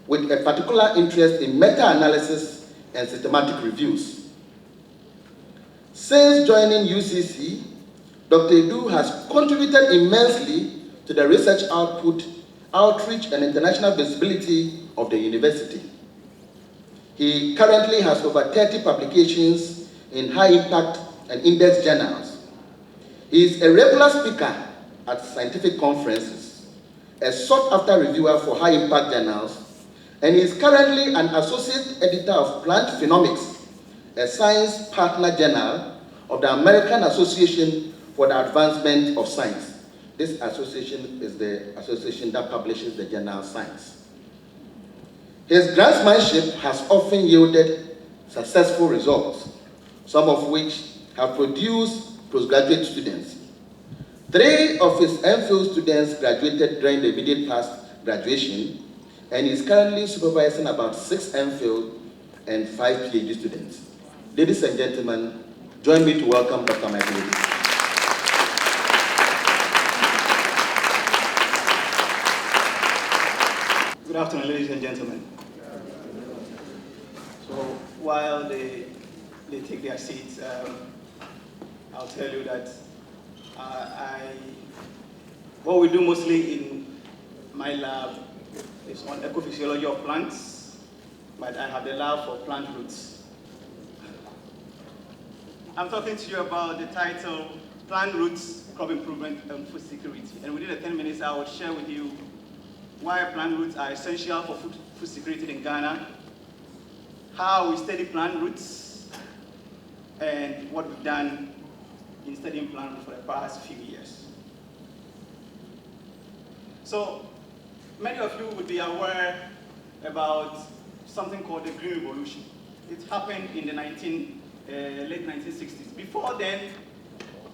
with a particular interest in meta-analysis and systematic reviews. Since joining UCC, Dr. Edu has contributed immensely to the research output, outreach, and international visibility of the university. He currently has over 30 publications in high-impact and index journals. He is a regular speaker at scientific conferences, a sought-after reviewer for high-impact journals, and he is currently an associate editor of Plant Phenomics, a science partner journal of the American Association for the Advancement of Science. This association is the association that publishes the journal Science. His grantsmanship has often yielded successful results, some of which have produced postgraduate students. 3 of his MPhil students graduated during the immediate past graduation, and is currently supervising about 6 MPhil and 5 PhD students. Ladies and gentlemen, join me to welcome Dr. Mike Losset. Good afternoon, ladies and gentlemen. So while they take their seats, I'll tell you that what we do mostly in my lab is on ecophysiology of plants, but I have the lab for plant roots. I'm talking to you about the title, Plant Roots, Crop Improvement and Food Security. And within the 10 minutes, I will share with you why plant roots are essential for food security in Ghana, how we study plant roots, and what we've done in studying plant roots for the past few years. So, many of you would be aware about something called the Green Revolution. It happened in the late 1960s. Before then,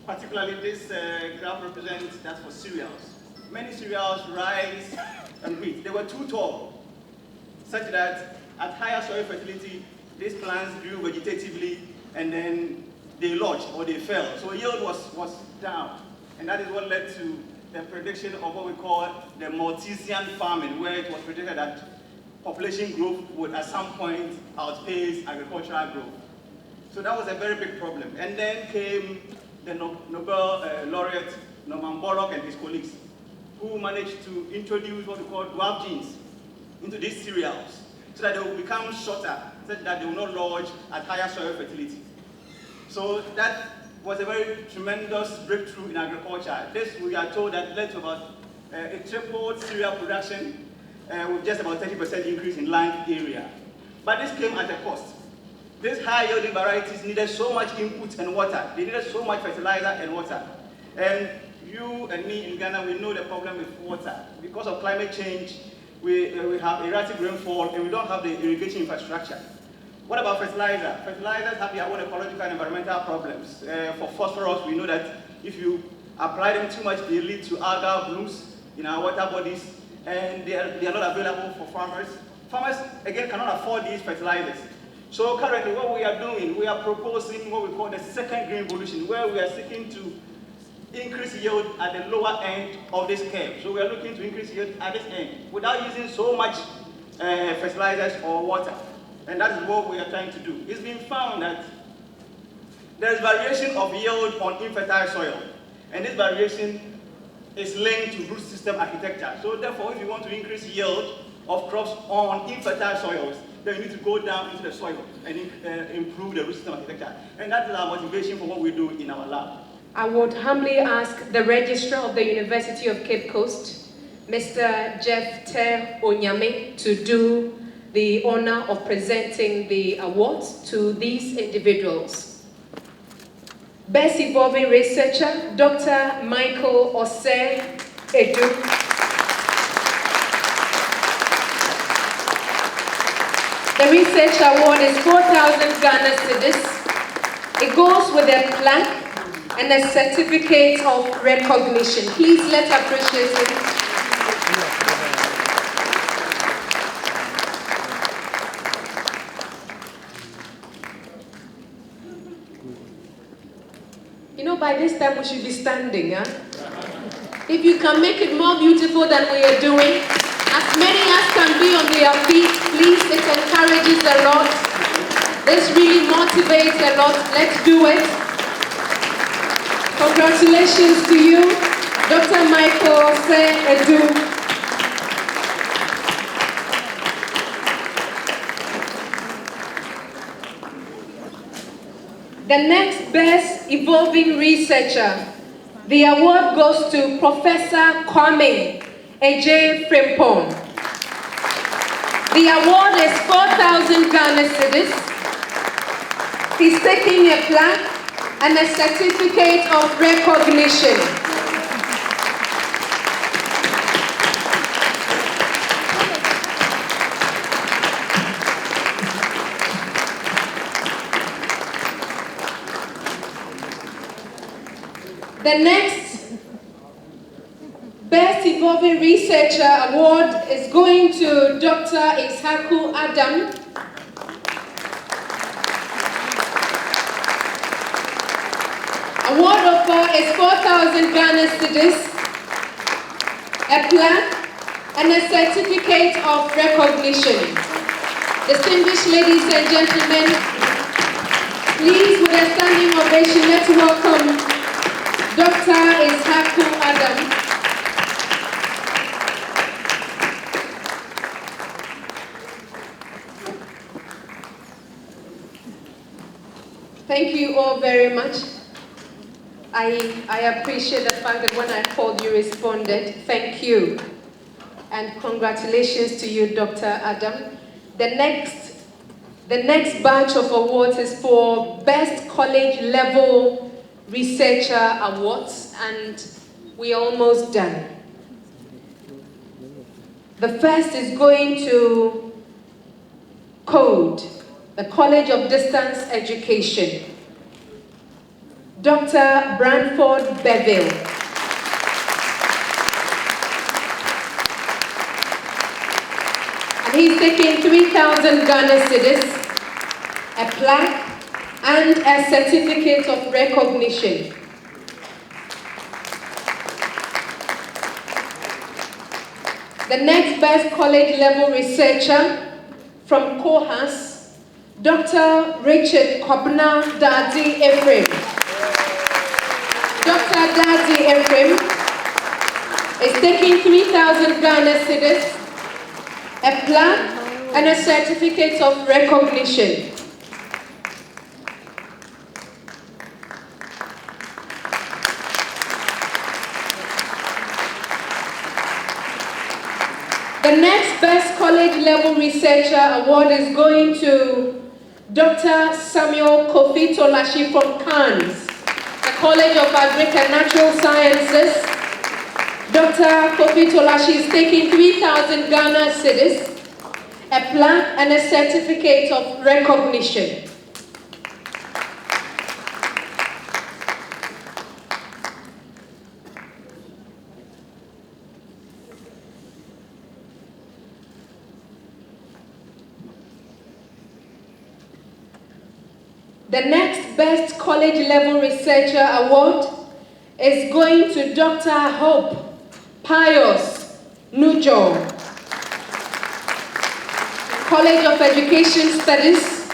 particularly this graph represents that for cereals. Many cereals, rice and wheat, they were too tall, such that at higher soil fertility, these plants grew vegetatively and then they lodged or they fell. So yield was down. And that is what led to the prediction of what we call the Malthusian famine, where it was predicted that population growth would at some point outpace agricultural growth. So that was a very big problem. And then came the Nobel laureate Norman Borlaug and his colleagues, who managed to introduce what we call dwarf genes into these cereals so that they will become shorter, so that they will not lodge at higher soil fertility. So that was a very tremendous breakthrough in agriculture. This, we are told, that led to about a tripled cereal production with just about 30% increase in land area. But this came at a cost. These high-yielding varieties needed so much input and water. They needed so much fertilizer and water. And you and me in Ghana, we know the problem with water. Because of climate change, we have erratic rainfall and we don't have the irrigation infrastructure. What about fertilizer? Fertilizers have their own ecological and environmental problems. For phosphorus, we know that if you apply them too much, they lead to algal blooms in our water bodies, and they are not available for farmers. Farmers, again, cannot afford these fertilizers. So currently, what we are doing, we are proposing what we call the second green revolution, where we are seeking to increase yield at the lower end of this curve. So we are looking to increase yield at this end without using so much fertilizers or water. And that is what we are trying to do. It's been found that there is variation of yield on infertile soil. And this variation is linked to root system architecture. So therefore, if you want to increase yield of crops on infertile soils, then you need to go down into the soil and improve the root system architecture. And that is our motivation for what we do in our lab. I would humbly ask the Registrar of the University of Cape Coast, Mr. Jeff Ter Onyame, to do the honor of presenting the awards to these individuals. Best Evolving Researcher, Dr. Michael Losset Edu. The Research Award is 4,000 Ghana cedis. It goes with a plaque and a certificate of recognition. Please let's appreciate it. You know, by this time we should be standing, huh? If you can make it more beautiful than we are doing, as many as can be on their feet, please, it encourages a lot. This really motivates a lot. Let's do it. Congratulations to you, Dr. Michael Losset Edu. The next Best Evolving Researcher, the award goes to Professor Kwame Eje Frimpong. The award is 4,000 Ghana cedis. He's taking a plaque and a certificate of recognition. The next Best Evolving Researcher Award is going to Dr. Ishaku Adam. Award offer is 4,000 Ghana cedis, a plaque, and a certificate of recognition. Distinguished ladies and gentlemen, please, with a standing ovation, let's welcome Dr. Ishaku Adam. Thank you all very much. I appreciate the fact that when I called, you responded. Thank you. And congratulations to you, Dr. Adam. The next batch of awards is for Best College Level Researcher Awards, and we're almost done. The first is going to Code, the College of Distance Education. Dr. Branford Beville. And he's taking 3,000 Ghana cedis, a plaque, and a certificate of recognition. The next best college level researcher from Kohas, Dr. Richard Kobna Dadi Ephraim. Dr. Dadi Ephraim is taking 3,000 Ghana cedis, a plaque, and a certificate of recognition. The next Best College Level Researcher Award is going to Dr. Samuel Kofi Tolashi from Cannes, the College of Agric and Natural Sciences. Dr. Kofi Tolashi is taking 3,000 Ghana cedis, a plaque, and a certificate of recognition. The next Best College Level Researcher Award is going to Dr. Hope Pius Nujo, College of Education Studies.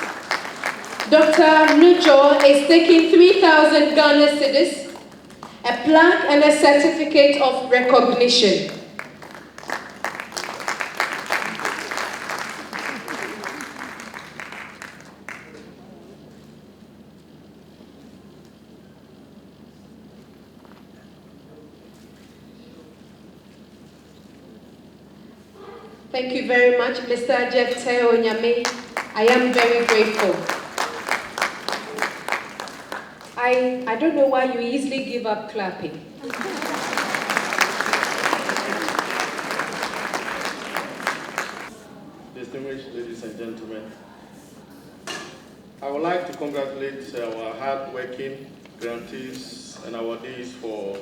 Dr. Nujo is taking 3,000 Ghana cedis, a plaque, and a certificate of recognition. Thank you very much, Mr. Jeff Teo Nyame. I am very grateful. I don't know why you easily give up clapping. Distinguished ladies and gentlemen, I would like to congratulate our hard-working grantees and awardees for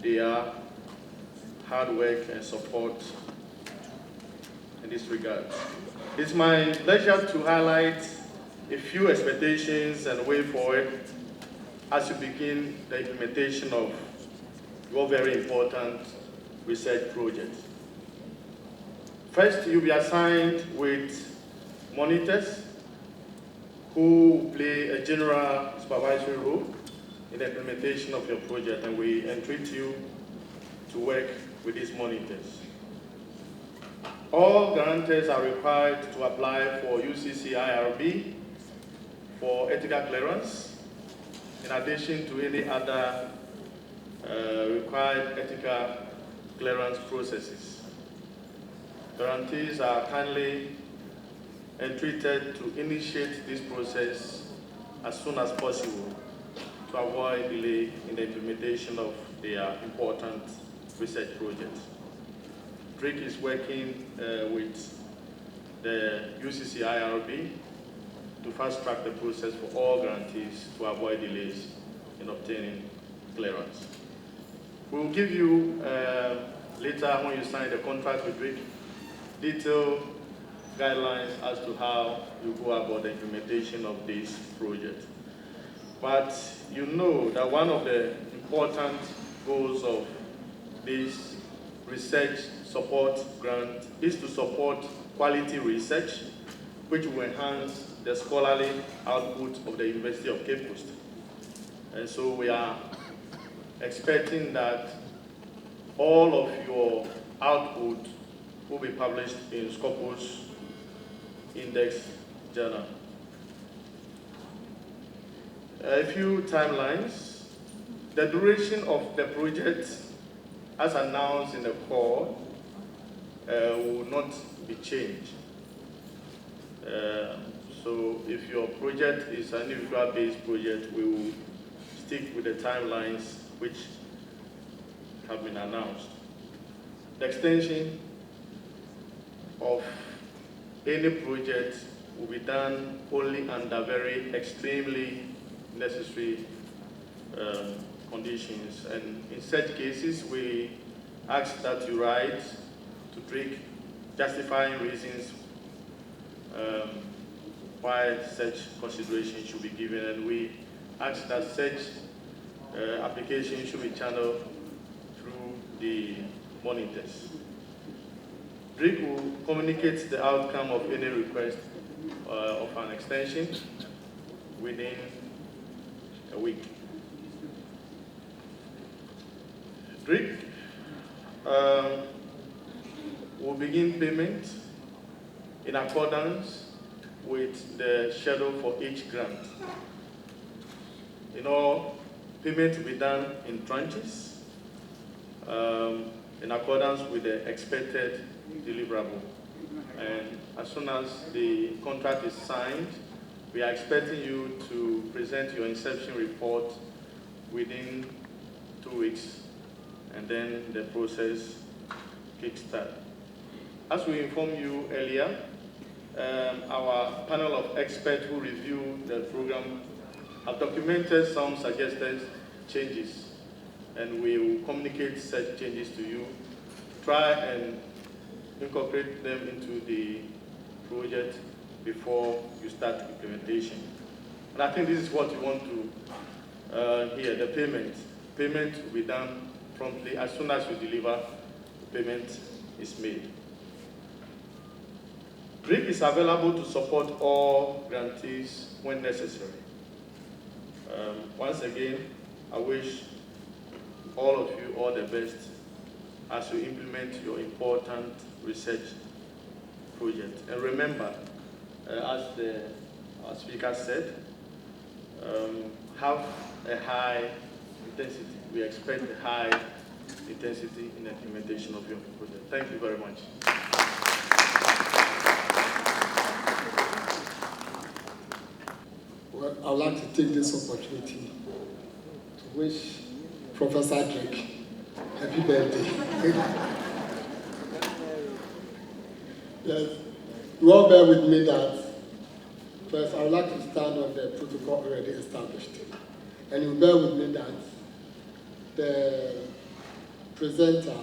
their hard work and support in this regard. It's my pleasure to highlight a few expectations and way forward as you begin the implementation of your very important research project. First, you'll be assigned with monitors who play a general supervisory role in the implementation of your project, and we entreat you to work with these monitors. All guarantors are required to apply for UCC IRB for ethical clearance, in addition to any other required ethical clearance processes. Guarantees are kindly entreated to initiate this process as soon as possible to avoid delay in the implementation of their important research projects. DRIC is working with the UCC IRB to fast-track the process for all grantees to avoid delays in obtaining clearance. We will give you, later when you sign the contract with DRIC, detailed guidelines as to how you go about the implementation of this project. But you know that one of the important goals of this research support grant is to support quality research, which will enhance the scholarly output of the University of Cape Coast. And so we are expecting that all of your output will be published in Scopus Index Journal. A few timelines. The duration of the project, as announced in the call, will not be changed. So if your project is an individual-based project, we will stick with the timelines which have been announced. The extension of any project will be done only under very extremely necessary conditions. And in such cases, we ask that you write to DRIC justifying reasons why such consideration should be given, and we ask that such application should be channeled through the monitors. DRIC will communicate the outcome of any request of an extension within a week. DRIC will begin payment in accordance with the schedule for each grant. In all, payment will be done in tranches in accordance with the expected deliverable. And as soon as the contract is signed, we are expecting you to present your inception report within 2 weeks, and then the process kickstart. As we informed you earlier, our panel of experts who review the program have documented some suggested changes, and we will communicate such changes to you. Try and incorporate them into the project before you start implementation. And I think this is what you want to hear, the payment. Payment will be done promptly. As soon as you deliver, payment is made. DRIC is available to support all grantees when necessary. Once again, I wish all of you all the best as you implement your important research project. And remember, as our speaker said, have a high intensity. We expect a high intensity in the implementation of your project. Thank you very much. Well, I would like to take this opportunity to wish Professor DRIC happy birthday. Yes, you all bear with me that first I would like to stand on the protocol already established. And you bear with me that the presenter,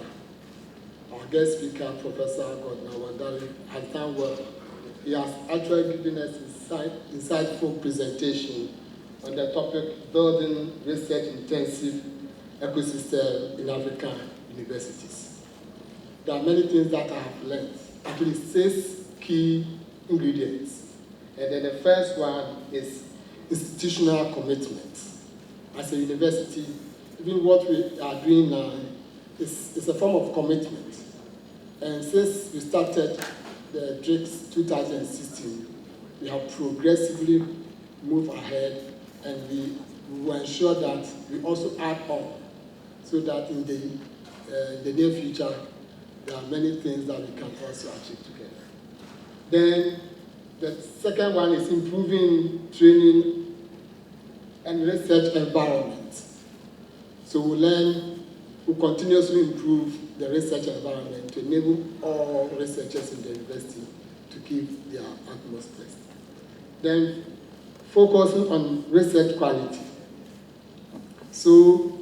our guest speaker, Professor Godwin Wandari, has done well. He has actually given us insightful presentation on the topic building research-intensive ecosystem in African universities. There are many things that I have learned, actually 6 key ingredients. And then the first one is institutional commitment. As a university, even what we are doing now is a form of commitment. And since we started the DRIC 2016, we have progressively moved ahead, and we will ensure that we also add on, so that in the near future, there are many things that we can also achieve together. Then the second one is improving training and research environment. So we'll continuously improve the research environment to enable all researchers in the university to give their utmost best. Then focusing on research quality. So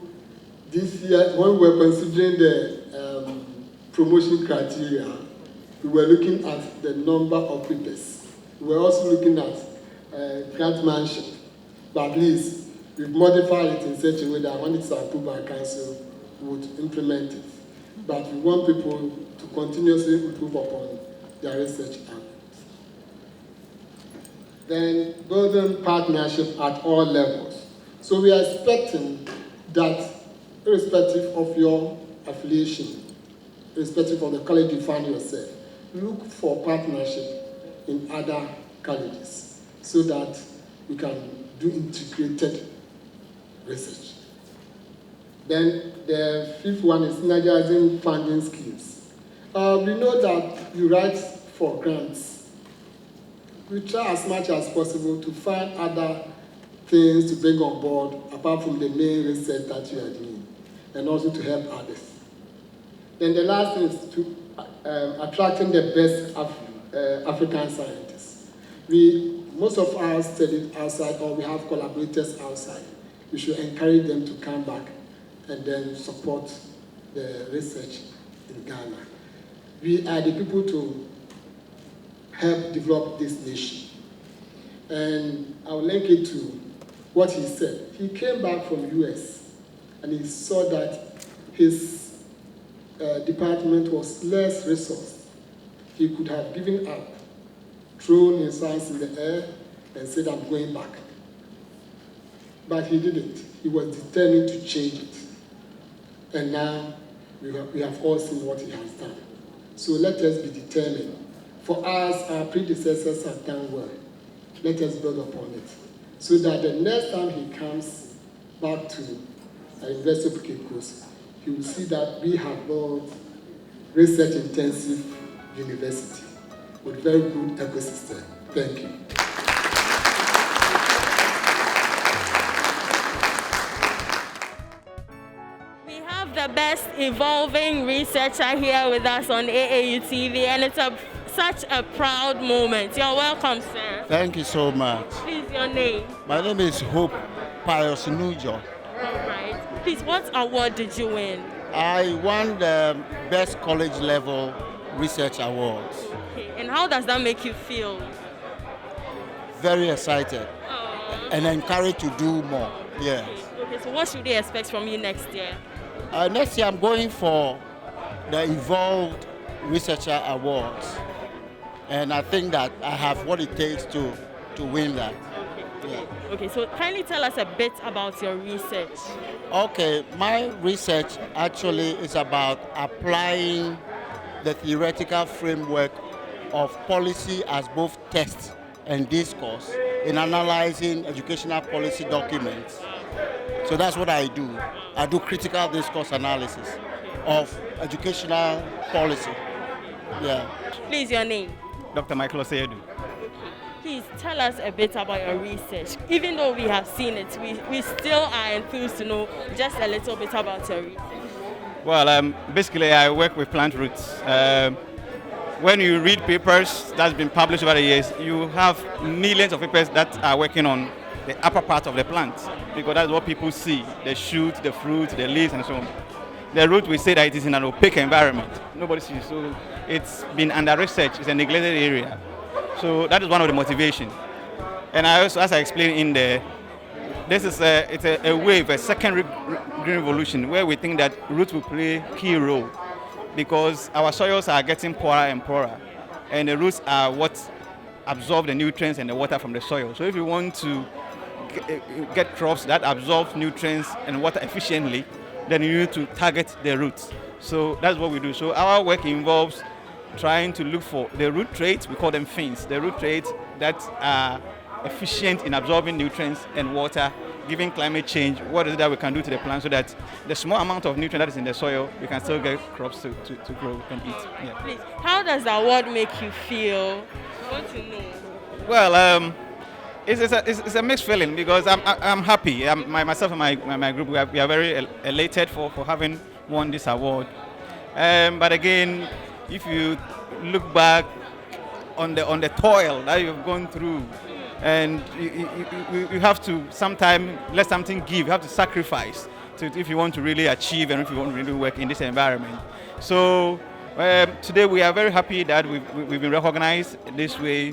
this year, when we were considering the promotion criteria, we were looking at the number of papers. We were also looking at grantmanship, but at least we've modified it in such a way that when it's approved by council, we would implement it. but we want people to continuously improve upon their research efforts. Then building partnership at all levels. So we are expecting that irrespective of your affiliation, irrespective of the college you find yourself, look for partnership in other colleges so that we can do integrated research. Then the fifth one is synergizing funding schemes. We know that you write for grants. We try as much as possible to find other things to bring on board apart from the main research that you are doing, and also to help others. Then the last thing is to attracting the best African scientists. Most of us studied outside, or we have collaborators outside. We should encourage them to come back and then support the research in Ghana. We are the people to help develop this nation. And I'll link it to what he said. He came back from US and he saw that his department was less resourced. He could have given up, thrown his hands in the air and said, I'm going back. But he didn't. He was determined to change it. And now we have all seen what he has done. So let us be determined. For us, our predecessors have done well. Let us build upon it. So that the next time he comes back to University of Cape Coast, he will see that we have built research-intensive university with very good ecosystem. Thank you. We have the best evolving researcher here with us on AAU TV, and it's such a proud moment. You're welcome, sir. Thank you so much. Please, your name. My name is Hope Pius Nujo. All right. Please, what award did you win? I won the Best College Level Research Awards. Okay. And how does that make you feel? Very excited. Aww. And encouraged to do more. Yes. Okay, so what should they expect from you next year? Next year I'm going for the Evolved Researcher Awards. And I think that I have what it takes to win that. Okay. Yeah. Okay, so kindly tell us a bit about your research. Okay, my research actually is about applying the theoretical framework of policy as both text and discourse in analyzing educational policy documents. So that's what I do. I do critical discourse analysis of educational policy. Yeah. Please, your name. Dr. Mike Losset. Please tell us a bit about your research. Even though we have seen it, we still are enthused to know just a little bit about your research. Well, basically I work with plant roots. When you read papers that's been published over the years, you have millions of papers that are working on the upper part of the plant, because that's what people see, the shoot, the fruit, the leaves, and so on. The root, we say that it is in an opaque environment. Nobody sees, so it's been under research, it's a neglected area. So that is one of the motivations. And I also, as I explained in there, this is a wave, a second green revolution, where we think that roots will play a key role, because our soils are getting poorer and poorer, and the roots are what absorb the nutrients and the water from the soil. So if you want to get crops that absorb nutrients and water efficiently, then you need to target the roots. So that's what we do. So our work involves trying to look for the root traits, we call them fins, the root traits that are efficient in absorbing nutrients and water, given climate change. What is it that we can do to the plant so that the small amount of nutrient that is in the soil, we can still get crops to grow and eat. Yeah. Please, how does the award make you feel? I want to know. Well, it's a mixed feeling, because I'm happy. Myself and my group, we are very elated for having won this award. But again, if you look back on the toil that you've gone through, and you have to sometimes let something give. You have to sacrifice if you want to really achieve and if you want to really work in this environment. So Today we are very happy that we've been recognized this way.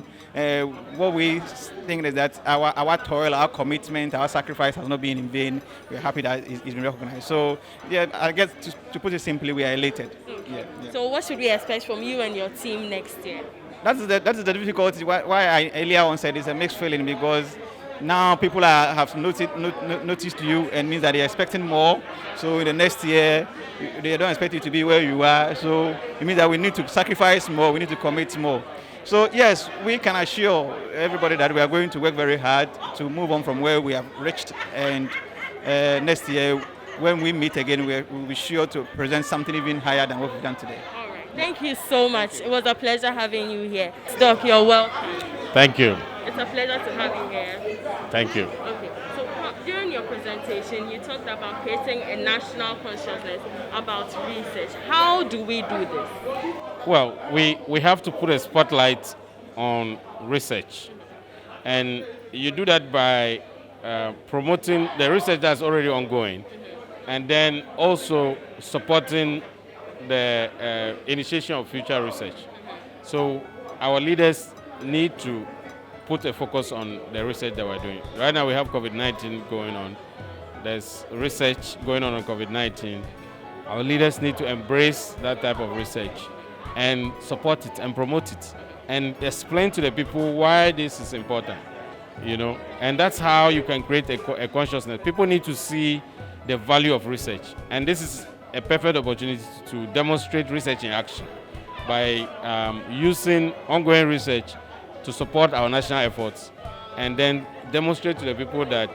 What we think is that our toil, our commitment, our sacrifice has not been in vain. We're happy that it's been recognized. So, yeah, I guess to put it simply, we are elated. Okay. Yeah. So what should we expect from you and your team next year? That is the difficulty. Why I earlier on said it's a mixed feeling, because now people have noticed you, and means that they're expecting more. So in the next year, they don't expect you to be where you are. So it means that we need to sacrifice more, we need to commit more. So yes, we can assure everybody that we are going to work very hard to move on from where we have reached. And next year, when we meet again, we'll be sure to present something even higher than what we've done today. All right. Thank you so much. It was a pleasure having you here. Doc, you're welcome. Thank you. It's a pleasure to have you here. Thank you. Okay, so during your presentation, you talked about creating a national consciousness about research. How do we do this? Well, we have to put a spotlight on research. And you do that by promoting the research that's already ongoing, and then also supporting the initiation of future research. So our leaders need to put a focus on the research that we're doing. Right now we have COVID-19 going on. There's research going on COVID-19. Our leaders need to embrace that type of research and support it and promote it and explain to the people why this is important, you know. And that's how you can create a consciousness. People need to see the value of research. And this is a perfect opportunity to demonstrate research in action by using ongoing research to support our national efforts, and then demonstrate to the people that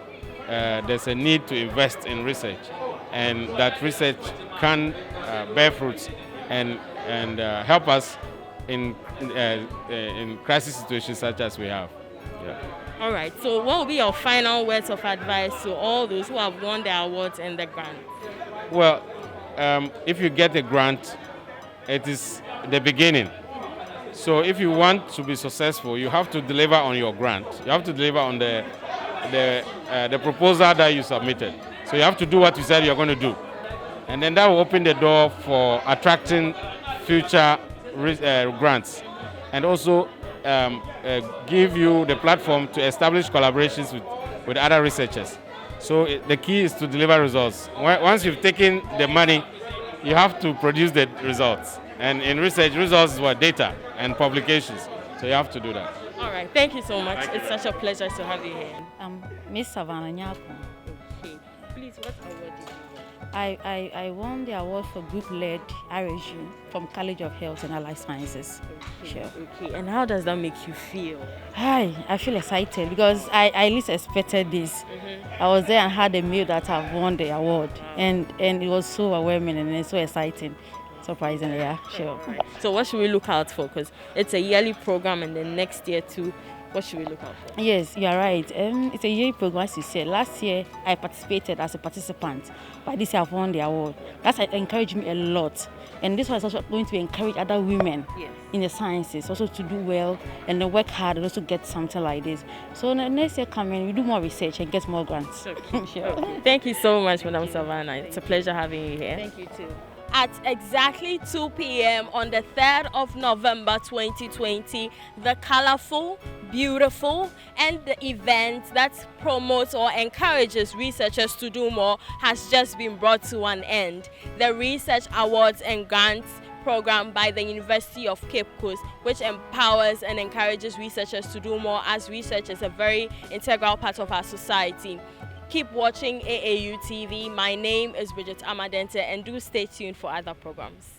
there's a need to invest in research, and that research can bear fruits and help us in crisis situations such as we have. Yeah. All right, so what will be your final words of advice to all those who have won the awards and the grant? Well, if you get a grant, it is the beginning. So if you want to be successful, you have to deliver on your grant. You have to deliver on the proposal that you submitted. So you have to do what you said you're going to do. And then that will open the door for attracting future grants, and also give you the platform to establish collaborations with other researchers. So the key is to deliver results. Once you've taken the money, you have to produce the results. And in research, results is what? Data and publications. So you have to do that. All right, thank you so much. It's such a pleasure to have you here. Miss Savannah Nyako. Okay, please, what award did you win? I won the award for group-led Rsgs from College of Health and Allied Sciences. Okay, sure. Okay, and how does that make you feel? I feel excited because I at least expected this. I was there and had a meal that I've won the award, and it was so overwhelming and so exciting. Surprisingly, yeah, sure. Right. So what should we look out for? Because it's a yearly program, and then next year too, what should we look out for? Yes, you're right. It's a yearly program, as you said. Last year, I participated as a participant, but this year I've won the award. That's encouraged me a lot. And this one is also going to encourage other women in the sciences also to do well and then work hard and also get something like this. So next year coming, we do more research and get more grants. Okay. Sure. Okay. Thank you so much, Madam Savannah. It's a pleasure having you here. Thank you too. At exactly 2 p.m. on the 3rd of November 2020, the colorful, beautiful, and the event that promotes or encourages researchers to do more has just been brought to an end. The Research Awards and Grants program by the University of Cape Coast, which empowers and encourages researchers to do more, as research is a very integral part of our society. Keep watching AAU TV. My name is Bridget Amadente, and do stay tuned for other programs.